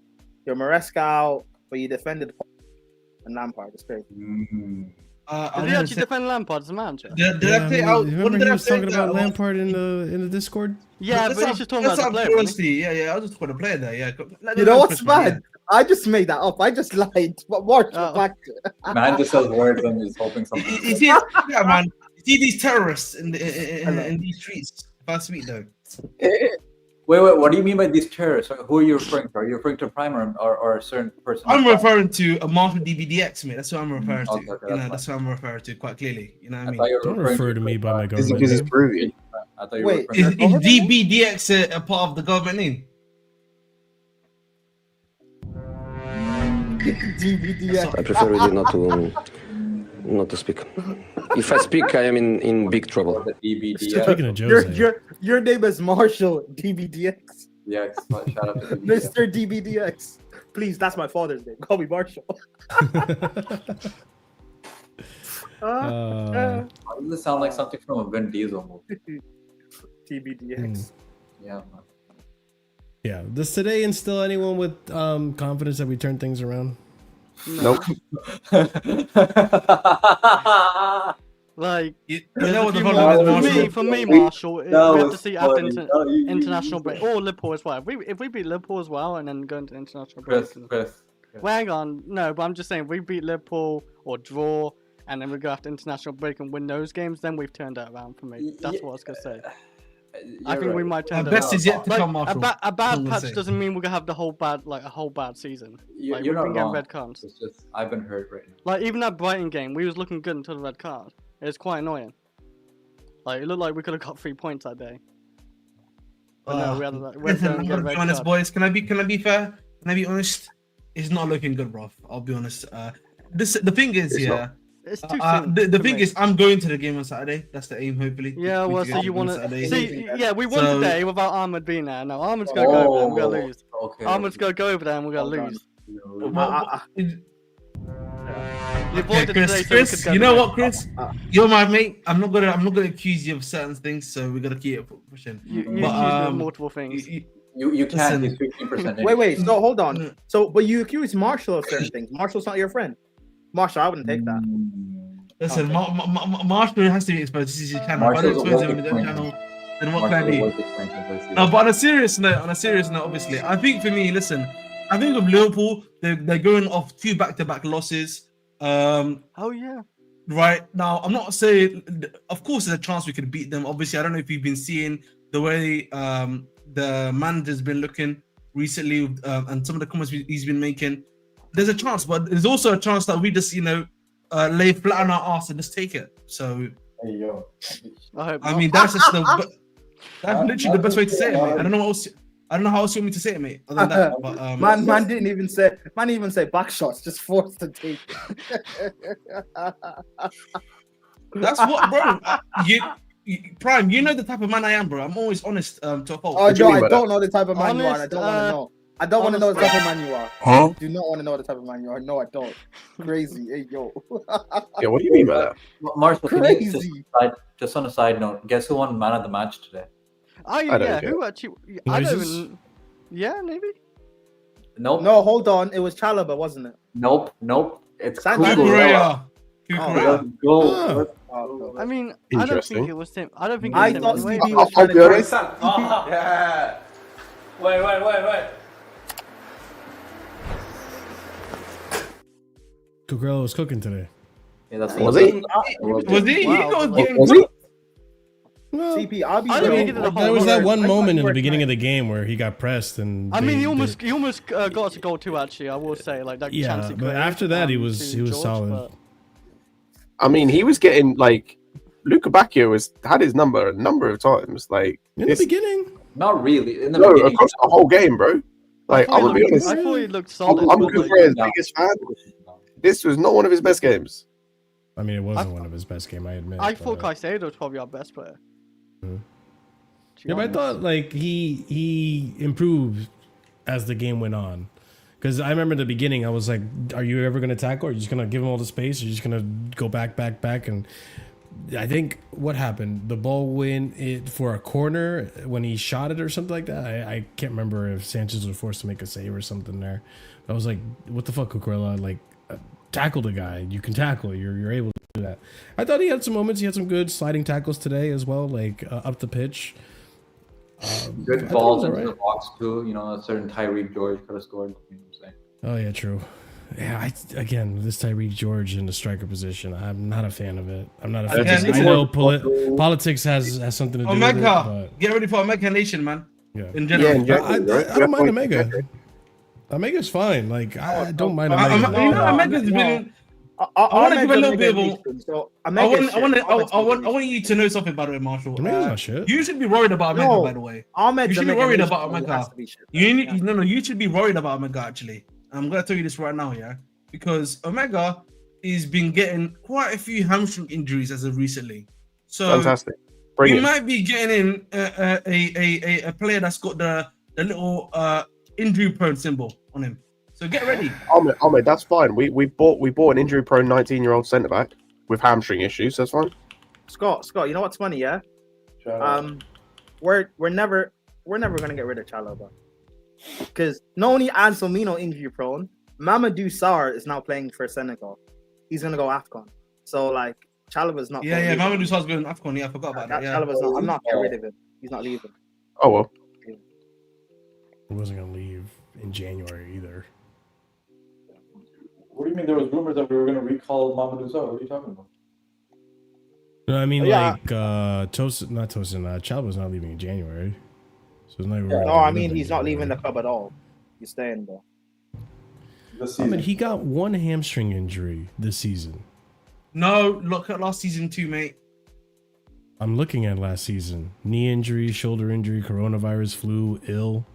Maresca out, but you defended and Lampard. It's crazy. Mm-hmm. Did he actually defend Lampard as a manager? Did I say out? Remember he was talking about Lampard in the Discord? Yeah, but he's just talking about the player. Yeah, I was just talking to play there. Yeah. You know what's bad? I just made that up. I just lied. But Mark, back. Man just says words and he's hoping something. You see, yeah, man. You see these terrorists in these streets. Last week though. Wait, what do you mean by these terrorists? Who are you referring to? Are you referring to Prime or a certain person? I'm referring to a Marshall DBDX, mate. That's what I'm referring to. Okay, that's what I'm referring to quite clearly. You know what I mean? Don't refer to me by my government Because he's name. Peruvian. I thought you were Wait, referring Is DBDX a part of the government name? DVDX. I prefer really not to speak. If I speak, I am in big trouble. the DBDX. Speaking of Jose, Your name is Marshall DVDX. Yes, shout out to DBDX. Mr. DVDX. Please, that's my father's name. Call me Marshall. Why does this sound like something from a Vin Diesel movie? TBDX. Yeah, man. Yeah. Does today instill anyone with confidence that we turn things around? Nope. Like, You know what the few problem more- is, for Marshall? me, Marshall, we That have was to see after funny. That was- international break or Liverpool as well. If we beat Liverpool as well and then go into international break, Chris. well, hang on, no, but I'm just saying, if we beat Liverpool or draw, and then we go after international break and win those games, then we've turned it around for me. That's what I was gonna say. I think we might turn Our it best around. is yet to Like, come, Marshall. a bad I'm gonna patch say. doesn't mean we're gonna have a whole bad season. Like, You're we've been not getting wrong. red cards. It's just I've been hurt right now. Like, even that Brighton game, we was looking good until the red card. It was quite annoying. Like, it looked like we could have got 3 points that day. But no, we had to Listen, I'm get a gonna be red honest, card. boys. Can I be fair? Can I be honest? It's not looking good, bro. I'll be honest. The thing is, It's not. It's too soon. the for thing me. is, I'm going to the game on Saturday. That's the aim, hopefully. Yeah, We well, can so get you the game want on to Saturday. see? Yeah, we won So- today without Ahmed being there. No, Ahmed's gonna go over there and we're gonna lose. Okay. Ahmed's gonna go over there and we're gonna Hold on. lose. You Okay, avoided today, Chris, so we could go you know there. what, Chris? You're my mate. I'm not gonna accuse you of certain things, so we gotta keep it pushing. You But, accused me of multiple things. You can't. Listen. He's 15%. Wait. So hold on. Mm. So, but you accuse Marshall of certain things. Marshall's not your friend. Marshall, I wouldn't take that. Listen, Marshall has to be exposed. This is his channel. If I don't Marshall's a expose him on working his own friend. channel, then what can I do? No, but on a serious note, obviously, I think for me, listen, I think with Liverpool, they're going off 2 back-to-back losses. Oh yeah. Right now, I'm not saying, of course, there's a chance we could beat them. Obviously, I don't know if you've been seeing the way the manager's been looking recently, and some of the comments he's been making. There's a chance, but there's also a chance that we just, lay flat on our ass and just take it. So, Hey yo. I mean, that's just that's literally the best way to say it, mate. I don't know what else. I don't know how else you want me to say it, mate. Other than that, but Man didn't even say back shots, just forced to take it. that's what, bro. Prime, you know the type of man I am, bro. I'm always honest to a fault. Oh, do you no, mean I by don't know the type of man you are. And I Honest, don't want to know. I don't want to know the type of man you are. Huh? I do not want to know the type of man you are. No, I don't. Crazy. Hey, yo. Yeah, what do you mean by that? Marshall, can you Crazy. just on a side note, guess who won man of the match today? I don't yeah, get who actually? I don't Noises? even. Yeah, maybe. Nope. No, hold on. It was Chalobah, wasn't it? Nope. It's Sancho. Cucurella. Cucurella. Let's go. Oh. Oh, I mean, I don't Interesting. think it was him. I don't think it I was him thought anyway. CP was trying I'll to be honest. Yeah. Wait. Cucurella was cooking today. Yeah, that's Was he? Was he? Wow, He got like- getting Was he? Well, CP, I'll be I don't real. think he did a whole there was that one I thought moment you in the were beginning of the game where he got pressed, and I mean, they he almost did- got us a goal too. Actually, I will say, like that chance Yeah, he but created, after that, he was to George, solid. but- I mean, he was getting like Luca Bacchio had his number a number of times. Like in the it's- beginning. Not really. In the no, beginning. across the whole game, bro. Like I I'm gonna be honest. thought he looked solid. I'm but, like, Cucurella's biggest fan. This was not one of his best games. I mean, it wasn't one of his best game, I admit. I thought but- Caicedo was probably our best player. Mhm. To be Yeah, but I honest. thought like he improved as the game went on. Because I remember in the beginning, I was like, "Are you ever gonna tackle? Are you just gonna give him all the space? Or are you just gonna go back?" And I think what happened, the ball went it for a corner when he shot it or something like that. I can't remember if Sanchez was forced to make a save or something there. I was like, "What the fuck, Cucurella? Like, tackle the guy. You can tackle. You're able to do that." I thought he had some moments. He had some good sliding tackles today as well, like up the pitch. I Good thought balls he into was the box too. You know, a certain Tyreek George could have scored. You know what I'm saying? Oh yeah, true. Yeah, again, this Tyreek George in the striker position, I'm not a fan of it. I'm not a fan. Again, I know politics has something to do with it, Omega, but get ready for Omega Nation, man. yeah. In general, Yeah, in general. I don't mind Omega. Omega's fine. Like I don't mind Omega. You know, Omega's been. I want to give a little bit of. So I want you to know something, by the way, Marshall. Omega's not shit. You should be worried about Omega, No. by the way. Ahmed You should be Omega worried Nation about has Omega. to be shit. You should be worried about Omega, actually. I'm gonna tell you this right now, yeah, because Omega has been getting quite a few hamstring injuries as of recently. So Fantastic. we Brilliant. might be getting in a player that's got the little injury prone symbol on him. So get ready. Ahmed, that's fine. We bought an injury prone 19-year-old centre back with hamstring issues. That's fine. Scott, you know what's funny, yeah? We're never gonna get rid of Chalobah. Because not only Anselmino injury prone, Mamadou Sarr is now playing for Senegal. He's gonna go AFCON. So like Chalobah's not. Yeah, Mamadou Sarr's going AFCON. Yeah, I forgot about that. Yeah, Chalobah's not. I'm not getting rid of him. He's not leaving. Oh well. He wasn't gonna leave in January either. What do you mean? There was rumors that we were going to recall Mamadou Sarr. What are you talking about? No, I mean Chalobah's not leaving in January. So it's not even No, I mean he's not leaving the club at all. He's staying there. I mean, he got one hamstring injury this season. No, look at last season too, mate. I'm looking at last season. Knee injury, shoulder injury, coronavirus, flu, ill.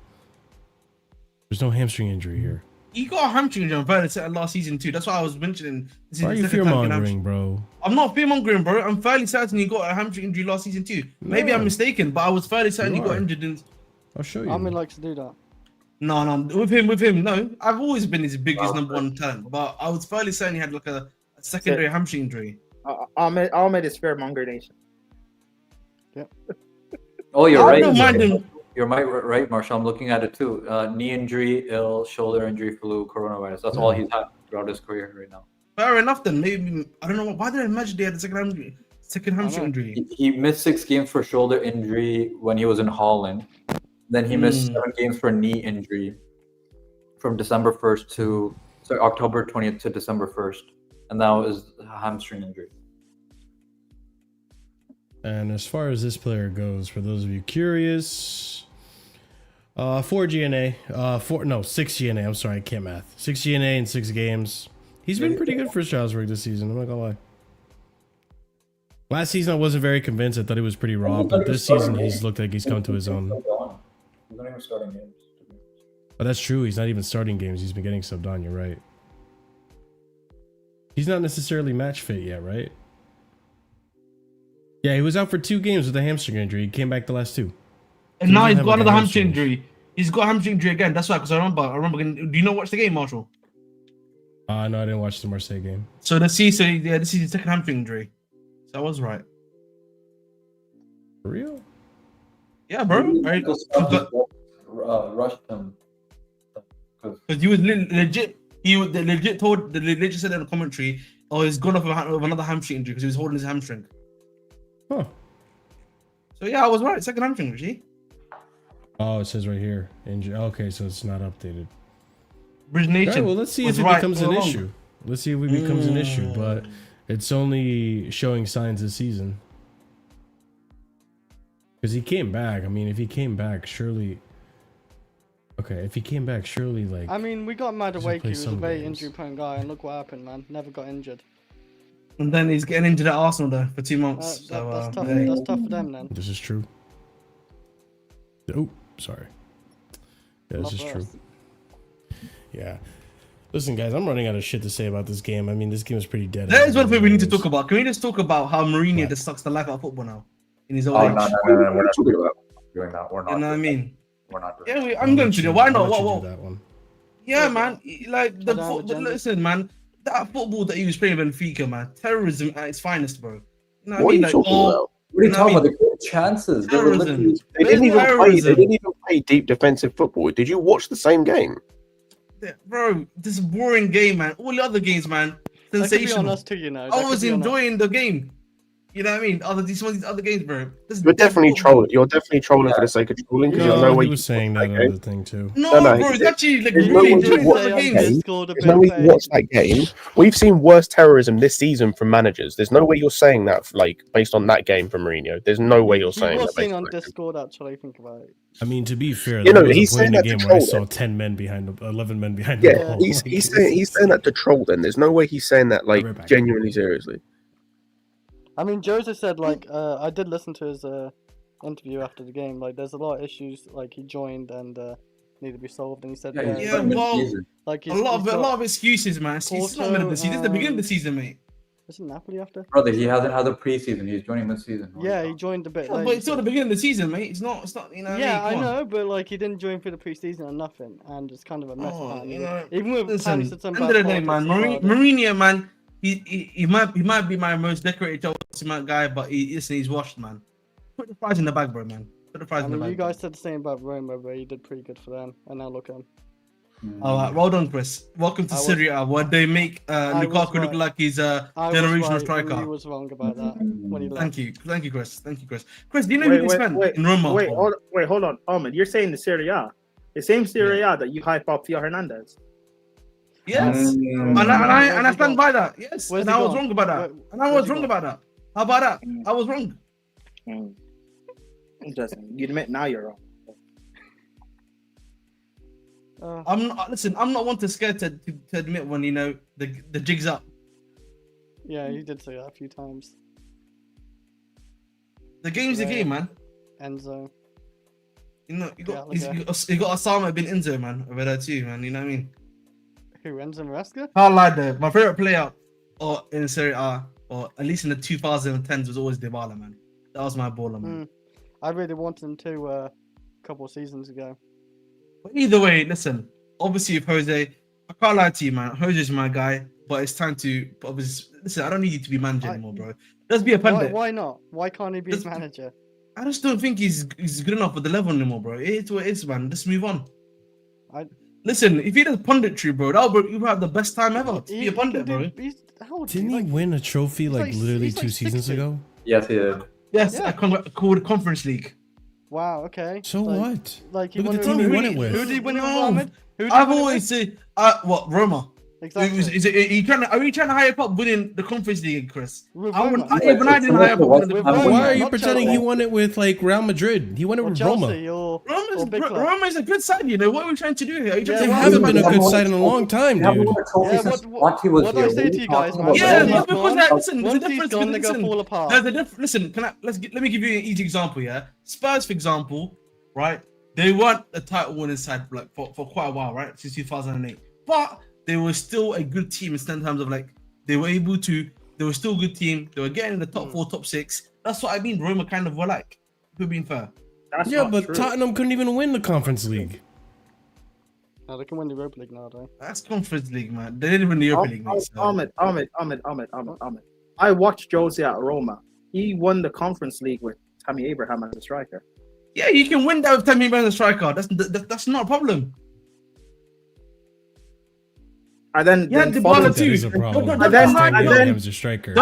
There's no hamstring injury here. He got a hamstring injury on Violet last season too. That's why I was mentioning. Why are you fear-mongering, bro? I'm not fear-mongering, bro. I'm fairly certain he got a hamstring injury last season too. Maybe I'm mistaken, but I was fairly certain he got injured. I'll show you. Armin likes to do that. No, with him, no. I've always been his biggest number one talent, but I was fairly certain he had like a secondary hamstring injury. Ahmed is fear-monger nation. Yep. Oh, you're right. Don't mind him. You're right, Marshall. I'm looking at it too. Knee injury, ill, shoulder injury, flu, coronavirus. That's all he's had throughout his career right now. Fair enough then. Maybe I don't know why did I imagine they had a second hamstring injury. He missed 6 games for shoulder injury when he was in Holland. Then he missed 7 games for knee injury from October 20th to December 1st, and that was a hamstring injury. And as far as this player goes, for those of you curious, 4 GNA, 6 GNA. I'm sorry, I can't math. 6 GNA in 6 games. He's been pretty good for Strasbourg this season. I'm not gonna lie. Last season I wasn't very convinced. I thought he was pretty raw, but this season he's looked like he's come to his own. He's not even starting games. But that's true. He's not even starting games. He's been getting subbed on. You're right. He's not necessarily match fit yet, right? Yeah, he was out for 2 games with a hamstring injury. He came back the last 2. And now he's got another hamstring injury. He's got a hamstring injury again. That's why, because I remember. Do you know watch the game, Marshall? No, I didn't watch the Marseille game. So this is his second hamstring injury. So I was right. For real? Yeah, bro. Right. Rushed him. Because he was legit. He legit said in the commentary, "Oh, he's gone off with another hamstring injury because he was holding his hamstring." Huh. So yeah, I was right. Second hamstring injury. Oh, it says right here. Injury. Okay, so it's not updated. Bridge Nation. Right, well, let's see if it becomes an issue. Let's see if it becomes an issue, but it's only showing signs this season. Because he came back. I mean, if he came back, surely... Okay, if he came back, surely, like... I mean, we got Madueke, who's a very injury-prone guy, and look what happened, man. Never got injured. And then he's getting injured at Arsenal, though, for 2 months. That's tough. That's tough for them, then. This is true. Oh, sorry. Yeah, this is true. Yeah. Listen, guys, I'm running out of shit to say about this game. I mean, this game is pretty dead. That is one thing we need to talk about. Can we just talk about how Mourinho just sucks the life out of football now? In his old age. No, we're not doing that. We're not. You know what I mean? We're not doing that. I'm going to do. Why not? What? That one. Yeah, man. Like, listen, man. That football that he was playing in Benfica, man. Terrorism at its finest, bro. You know what I mean? Like, what are you talking about? The good chances. They didn't even play deep defensive football. Did you watch the same game? Yeah, bro, this is a boring game, man. All the other games, man, sensational. Us too, you know. I was enjoying the game. You know what I mean? Some of these other games, bro. You're definitely trolling. You're definitely trolling for the sake of trolling because there's no way he was saying that other thing too. No, bro, it's actually like really enjoying the games. There's no way you watch that game. We've seen worse terrorism this season from managers. There's no way you're saying that, like, based on that game from Mourinho. There's no way you're saying that. He was saying on Discord, actually. Think about it. I mean, to be fair, you know, he's saying that to troll. I saw 10 men behind, 11 men behind. Yeah, he's saying that to troll. Then there's no way he's saying that like genuinely seriously. I mean, Joseph said, like, I did listen to his interview after the game. Like, there's a lot of issues, like, he joined and need to be solved. And he said, like, a lot of excuses, man. It's not middle of the season. This is the beginning of the season, mate. Isn't Napoli after? Brother, he hasn't had the preseason. He's joining this season. Yeah, he joined a bit late. But it's still the beginning of the season, mate. It's not. You know. Yeah, I know, but like he didn't join for the preseason or nothing, and it's kind of a mess. You know, even with listen, end of the day, man, Mourinho, man. He might be my most decorated Chelsea guy, but he's washed, man. Put the prize in the bag, bro, man. I mean, you guys said the same about Roma, but he did pretty good for them, and now look at him. Well done, Chris. Welcome to Serie A, where they make Lukaku look like he's a generational striker. He was wrong about that when he left. Thank you, Chris. Chris, do you know who they spent in Roma? Wait, hold on, Ahmed. You're saying the Serie A, the same Serie A that you hype up Theo Hernandez? Yes, and I stand by that. Yes, and I was wrong about that. How about that? I was wrong. Interesting. You admit now you're wrong. I'm not one to scared to admit when the jig's up. Yeah, he did say that a few times. The game's the game, man. Enzo. You got Osama bin Enzo, man, over there too, man. You know what I mean? Who, Enzo Maresca? Can't lie though. My favorite player, or in Serie A, or at least in the 2010s, was always Dybala, man. That was my baller, man. I really wanted him to a couple of seasons ago. But either way, listen. Obviously, if Jose, I can't lie to you, man. Jose's my guy, but it's time to. Listen, I don't need you to be manager anymore, bro. Let's be a pundit. Why not? Why can't he be a manager? I just don't think he's good enough for the level anymore, bro. It's what it is, man. Just move on. Listen, if he does punditry, bro, you have the best time ever to be a pundit, bro. Didn't he win a trophy literally 2 seasons ago? Yes, he did. Yes, called Conference League. Wow, okay. So what? Like Look at the team he won it with. Who did he win it with, Ahmed? I've always said, Roma. Exactly. Are you trying to hype up winning the Conference League, Chris? Why are you pretending he won it with Real Madrid? He won it with Roma. Roma is a good side, you know. What are we trying to do here? They haven't been a good side in a long time, dude. What did I say to you guys, man? Listen, there's a difference. Listen, let me give you an easy example, yeah? Spurs, for example, right? They weren't a title winning side for quite a while, right? Since 2008. But they were still a good team in terms of they were still a good team. They were getting the top 4, top 6. That's what I mean. Roma kind of were like, if being fair. But true. Tottenham couldn't even win the Conference League. No, they can win the Europa League now, though. That's Conference League, man. They didn't win the Europa League. Ahmed. I watched Jose at Roma. He won the Conference League with Tammy Abraham as a striker. Yeah, you can win that with Tammy Abraham as a striker. That's not a problem. And then Dybala too. Is a problem. And then was a striker.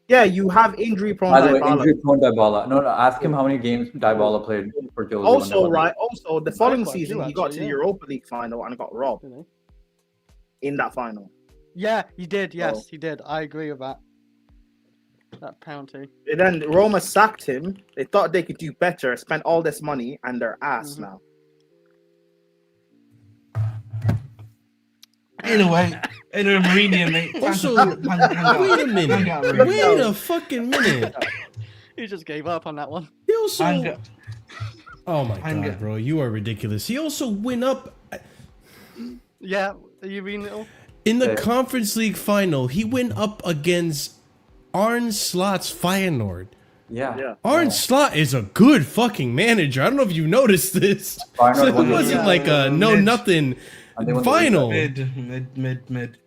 Yeah, you have injury-prone Dybala. Injury-prone Dybala. No, ask him how many games Dybala played for Jose. Also, the following season, he got to the Europa League final and got robbed in that final. Yeah, he did. Yes, he did. I agree with that. That penalty. And then Roma sacked him. They thought they could do better, spent all this money, and they're ass now. Anyway, Mourinho, mate. Also, wait a minute. Wait a fucking minute. He just gave up on that one. He also... Oh my god, bro. You are ridiculous. He also went up... Yeah, you mean it all? In the Conference League final, he went up against Arne Slot's Feyenoord. Yeah. Arne Slot is a good fucking manager. I don't know if you noticed this. So it wasn't a no-nothing... Final. Mid.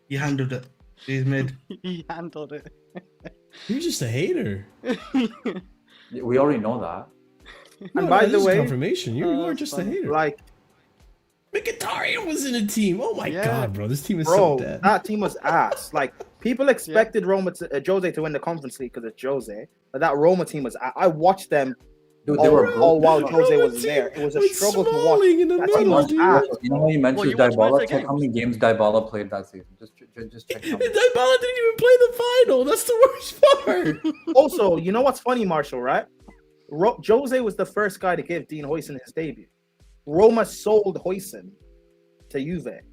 He handled it. He's mid. He handled it. You're just a hater. We already know that. And by the way, confirmation. You are just a hater. Mkhitaryan was in a team. Oh my god, bro. This team is so dead. That team was ass. People expected Jose to win the Conference League because it's Jose, but that Roma team was. I watched them. Dude, they were all while Jose was there. It was a struggle to watch. That team was ass. You know how you mentioned Dybala? Check how many games Dybala played that season. Just check. Dybala didn't even play the final. That's the worst part. Also, you know what's funny, Marshall? Right? Jose was the first guy to give Dean Huijsen his debut. Roma sold Huijsen to Juve.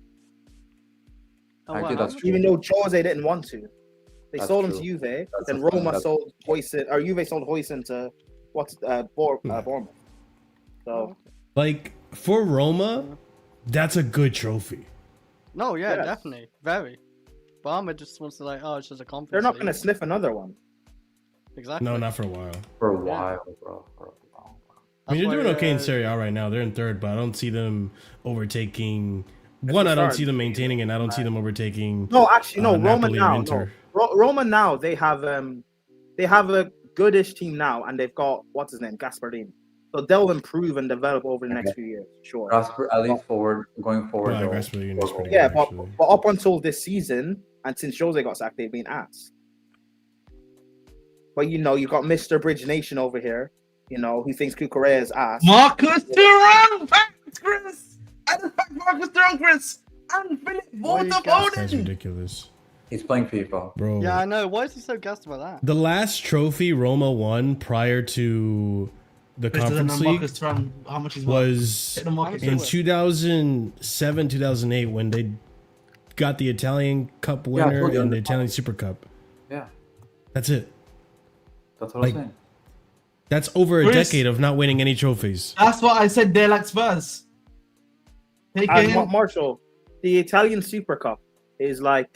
That's true. Even though Jose didn't want to, they sold him to Juve. Then Roma sold Huijsen, or Juve sold Huijsen to. Bournemouth. So, for Roma, that's a good trophy. No, definitely, very. But Ahmed just wants to it's just a Conference. They're not going to sniff another one. Exactly. No, not for a while. For a while, bro. I mean, they're doing okay in Serie A right now. They're in third, but I don't see them overtaking. I don't see them maintaining, and I don't see them overtaking. No, actually, no. Roma now. Roma now. They have a goodish team now, and they've got what's his name, Gasparini. So they'll improve and develop over the next few years, sure. At least going forward. Yeah, though. Gasparini is pretty Yeah, good, but actually. up until this season, and since Jose got sacked, they've been ass. But you know, you got Mr. Bridge Nation over here. You know, who thinks Cucurella is ass. Marcus Thuram, Chris, and Marcus Thuram, Chris, and Philip That's Foden. ridiculous. He's playing FIFA. Bro. Yeah, I know. Why is he so gassed about that? The last trophy Roma won prior to the Conference League Marcus Thuram, how much is was Hit the Marcus in Thuram. 2007, 2008 when they got the Italian Cup winner and the Italian Super Cup. Yeah, That's it. that's what Like, I'm saying. That's over a Chris- decade of not winning any trophies. That's what I said. They're like Spurs. Take And it. Marshall, the Italian Super Cup is like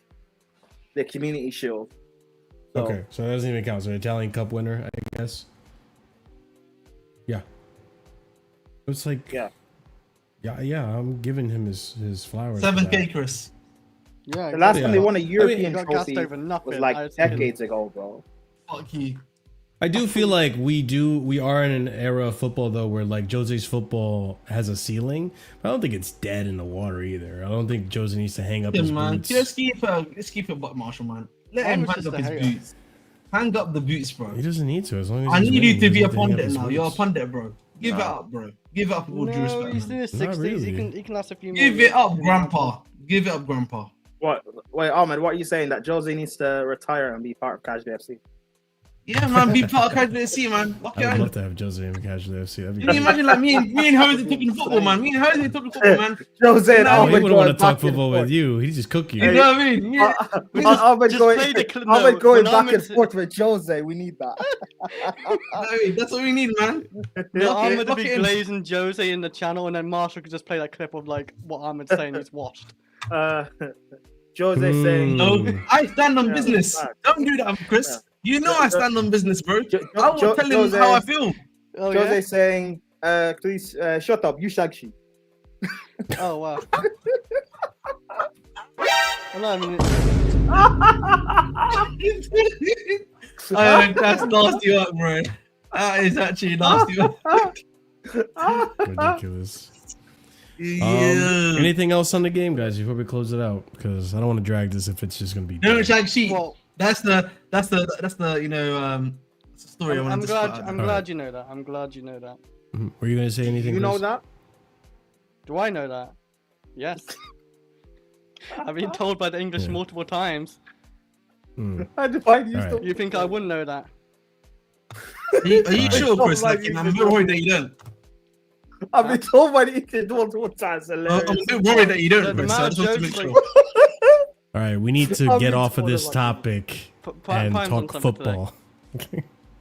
the Community Shield. So, Okay, so that doesn't even count. So Italian Cup winner, I guess. Yeah. It's like Yeah. yeah. I'm giving him his flowers. for 7K, that. Chris. Yeah. The last Yeah. time they won a he European got gassed trophy over nothing. was I like was thinking- decades ago, bro. Fuck you. I do feel like we are in an era of football though where like Jose's football has a ceiling. But I don't think it's dead in the water either. I don't think Jose needs to hang up Yeah, his man. boots. Let's keep it butt Marshall, man. Let I him was hang just up a his hater. boots. Hang up the boots, bro. He doesn't need to as long as I he's need you winning, to he be a doesn't hang up pundit his now. You're a boots. pundit, bro. Give it up, bro. Give it up with all due No, respect, he's in man. his Not 60s. really. He can last a few more Give years. it up, grandpa. Give it up, grandpa. What? Wait, Ahmed, what are you saying? That Jose needs to retire and be part of Casually FC? Yeah, man. Be part of Casually FC, man. Lock I your would hand. love to have Jose in Casually FC. That'd be Can you great. imagine like me and Jose talking football, man? Me and Jose talking football, man. Jose and No, Oh, he Ahmed wouldn't want to going talk back and football with forth. you. He'd just cook you. You know what I mean? Yeah. Ahmed just going, play the clip- Ahmed no, going when back and Ahmed's- forth with Jose. We need that. That's what we need, man. Yeah, Lock it- Ahmed would lock be it in. glazing Jose in the channel, and then Marshall could just play that clip of like what Ahmed's saying he's watched. Jose saying, No, I stand on Yeah, business. fact. Don't do that, Chris. Yeah. You know I stand on business, bro. Jo- I will Jo- tell him Jose- how I feel. Oh Jose yeah. saying, please shut up, you shag sheep. Oh wow. Well, I mean, That's nasty work, bro. That is actually nasty work. Ridiculous. Yeah. Anything else on the game, guys, before we close it out? Because I don't want to drag this if it's just gonna be. No, dead. shag sheep. well, That's the you know that's the story I I'm wanted to glad. start. I'm glad you know that. I'm glad you know that. Mhm. Were you gonna say anything? You know Chris? that? Do I know that? Yes. I've been told by the English Yeah. multiple times. Mm. I define you Alright. still. You think I wouldn't know that? Are you sure, Alright. Chris? Like, I'm a bit worried that you don't. I've been told by the English multiple times. I'm Hilarious. a bit worried that you don't, The Chris. So I amount just of want to make jokes, sure. like, All right, we need to I'll get be off of told this about topic Prime and time's on talk Sunday today. football.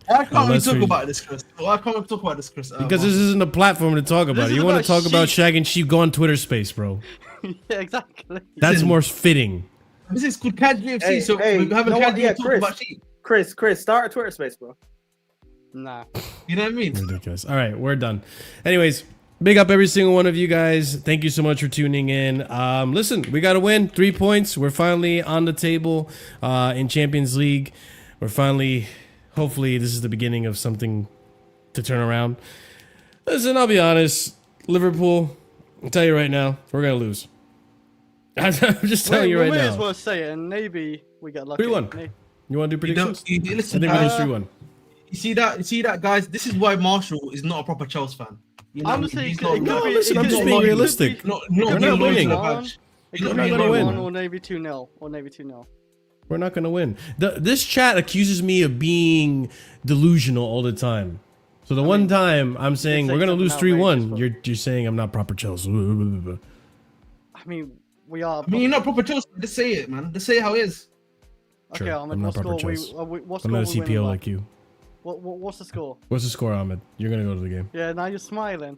Why can't we Unless talk we- about this, Chris? Why can't we talk about this, Chris? Because this isn't a platform to talk about. This it. is You want to about talk about sheep. Shag and Sheep? Go on Twitter Space, bro. Yeah, exactly. That's Listen. more fitting. This is called Casually FC, Hey, so hey, we have a you know what? casually Yeah, talk Chris. about sheep. Chris, start a Twitter space, bro. Nah. You know what I mean? Ridiculous. All right, we're done. Anyways, big up every single one of you guys. Thank you so much for tuning in. Listen, we got to win 3 points. We're finally on the table in Champions League. We're finally, hopefully, this is the beginning of something to turn around. Listen, I'll be honest. Liverpool, I'll tell you right now, we're going to lose. I'm just telling you we right may as now. well say it, and maybe we get lucky. 3-1. May- You want to do You don't, predictions? you, I listen, think we lose 3-1. you see that, guys? This is why Marshall is not a proper Chelsea fan. You know, Honestly, he's it not, could No, be- listen, it I'm could just be- being it could realistic. be- not We're not being loyal winning. to the badge. He's We're not not being gonna loyal. win. Or maybe 2-0. Or maybe 2-0. We're not going to win. This chat accuses me of being delusional all the time. So the one time I'm saying say we're going to lose something 3-1, outrageous, you're saying I'm not proper Chelsea. I mean, we are. I mean, you're not proper Chelsea. Just say it, man. Just say it how it is. Okay, Sure, Ahmed, I'm what not proper score we? Chelsea. What I'm score not a we winning CPO by? like you. What's the score? What's the score, Ahmed? You're going to go to the game. Yeah, now you're smiling.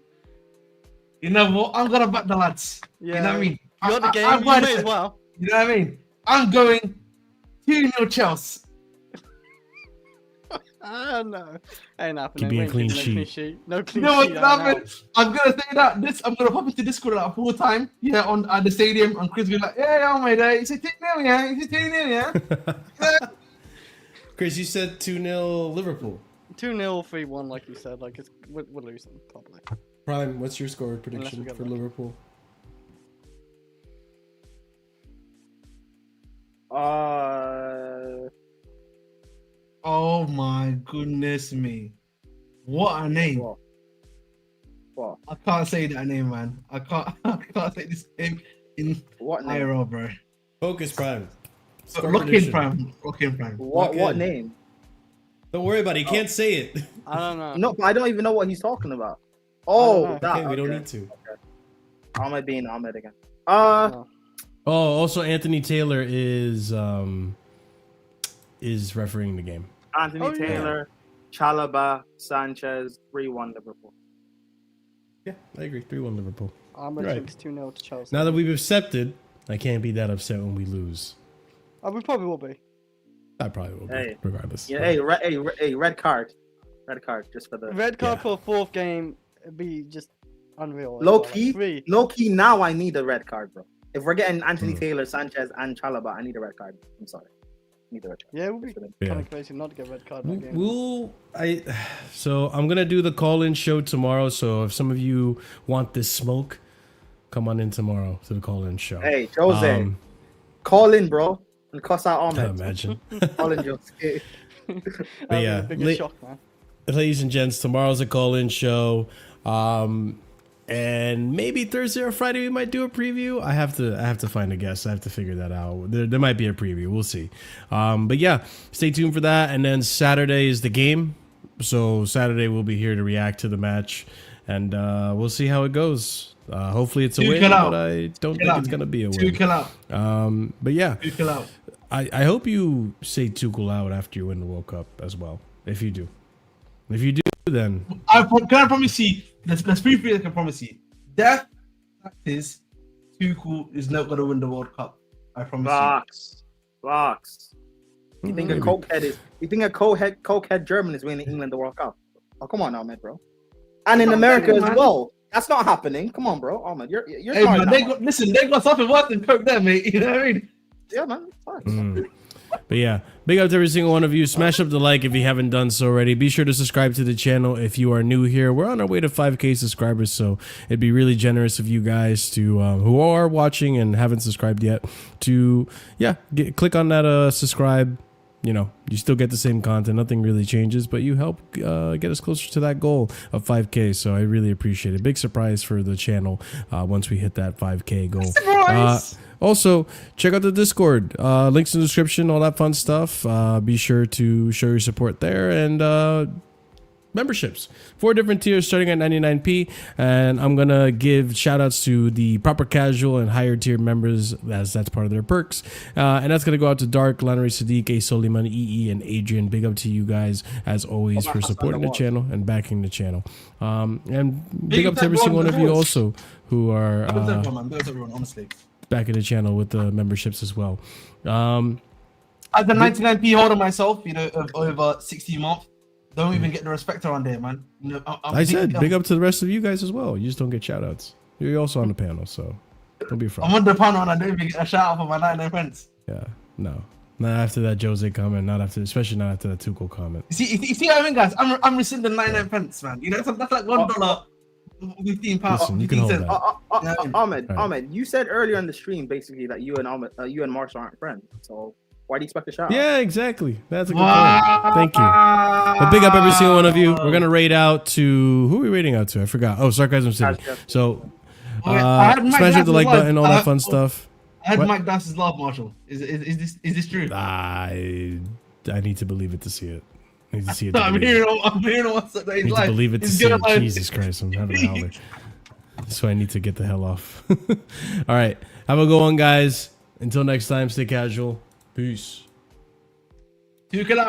You know what? I'm gonna back the lads. Yeah. You know what I mean? You're the game. I'm You going may to- as well. You know what I mean? I'm going 2-0 Chelsea. No, ain't happening. Keeping a We ain't clean keeping no sheet. No You clean know what's sheet. gonna right now. happen? I'm gonna say that I'm gonna pop into Discord at full time. Yeah, on at the stadium, and Chris will be like, "Yeah, mate, it's a 2-0, yeah, it's a 2-0, yeah." Chris, you said 2-0 Liverpool. 2-0, 3-1, like you said. Like we're losing probably. Prime, what's your score prediction for Liverpool? Oh my goodness me. What a name. What? I can't say that name, man. I can't say this name in What name? IRL, bro. Focus, Prime. Lock in, Prime. What name? Don't worry about it. You can't say it. I don't know. No, but I don't even know what he's talking about. Oh, that. Okay, we don't need to. Okay. Ahmed being Ahmed again. Oh, also Anthony Taylor is refereeing the game. Anthony Taylor, Chalobah, Sanchez, 3-1 Liverpool. Yeah, I agree. 3-1 Liverpool. Ahmed thinks 2-0 to Chelsea. Now that we've accepted, I can't be that upset when we lose. We probably will be. I probably will be, regardless. Yeah, hey, red card. Red card, just for the... Red card for a fourth game, it'd be just unreal. Low key, now I need a red card, bro. If we're getting Anthony Taylor, Sanchez, and Chalobah, I need a red card. I'm sorry. I need a red card. Yeah, it would be kind of crazy not to get a red card in that game. So I'm going to do the call-in show tomorrow, so if some of you want this smoke, come on in tomorrow to the call-in show. Hey, Jose, call in, bro, and cuss out Ahmed. Can't imagine. Call in, Jose. But yeah, shock, man. Ladies and gents, tomorrow's a call-in show. And maybe Thursday or Friday we might do a preview. I have to find a guest. I have to figure that out. There might be a preview. We'll see. But yeah, stay tuned for that. And then Saturday is the game. So Saturday we'll be here to react to the match, and we'll see how it goes. Hopefully it's a win, but I don't think it's gonna be a win. But yeah, I hope you say Tuchel out after you win the World Cup as well. If you do, then can I promise you? Let's briefly. I can promise you. That is Tuchel is not gonna win the World Cup. I promise. Box. You think a cokehead is? You think a cokehead German is winning England the World Cup? Oh, come on, Ahmed, bro. And in America as well. That's not happening. Come on, bro. Ahmed, you're hey, man, they got something worse than coke there, mate. You know what I mean? Yeah, man. But yeah, big up to every single one of you. Smash up the like if you haven't done so already. Be sure to subscribe to the channel if you are new here. We're on our way to 5K subscribers, so it'd be really generous of you guys to who are watching and haven't subscribed yet to click on that subscribe. You know, you still get the same content. Nothing really changes, but you help get us closer to that goal of 5K. So I really appreciate it. Big surprise for the channel once we hit that 5K goal. Also, check out the Discord. Links in the description, all that fun stuff. Be sure to show your support there. And memberships. 4 different tiers starting at 99p. And I'm going to give shout outs to the proper casual and higher tier members as that's part of their perks. And that's going to go out to Dark, Lannery, Sadiq, A. Soliman, EE, and Adrian. Big up to you guys as always for supporting the channel and backing the channel. And big up to every single one of you also who are backing the channel with the memberships as well. As a 99p holder myself, you know, of over 60 months. Don't even get the respect around there, man. You know, I said big up to the rest of you guys as well. You just don't get shout outs. You're also on the panel, so don't be afraid. I'm on the panel and I don't even get a shout out for my 99 friends. Yeah, no. Not after that Jose comment, especially not after that Tuchel comment. You see what I mean, guys? I'm rescinding 99 pence, man. You know, that's like $1, 15 pounds. Listen, you can hold that. Ahmed, you said earlier in the stream basically that you and Marshall aren't friends. So why do you expect a shout out? Yeah, exactly. That's a good point. Thank you. But big up every single one of you. We're gonna rate out to who are we rating out to? I forgot. Oh, Sarcasm City. So smash hit the like button, all that fun stuff. I had Mike Dance's love, Marshall. Is this true? I need to believe it to see it. I need to see it. I'm hearing what's that he's like. To believe it to see it. Jesus Christ, I'm having a howler. So I need to get the hell off. All right, have a good one, guys. Until next time, stay casual. Peace. Tuchel out.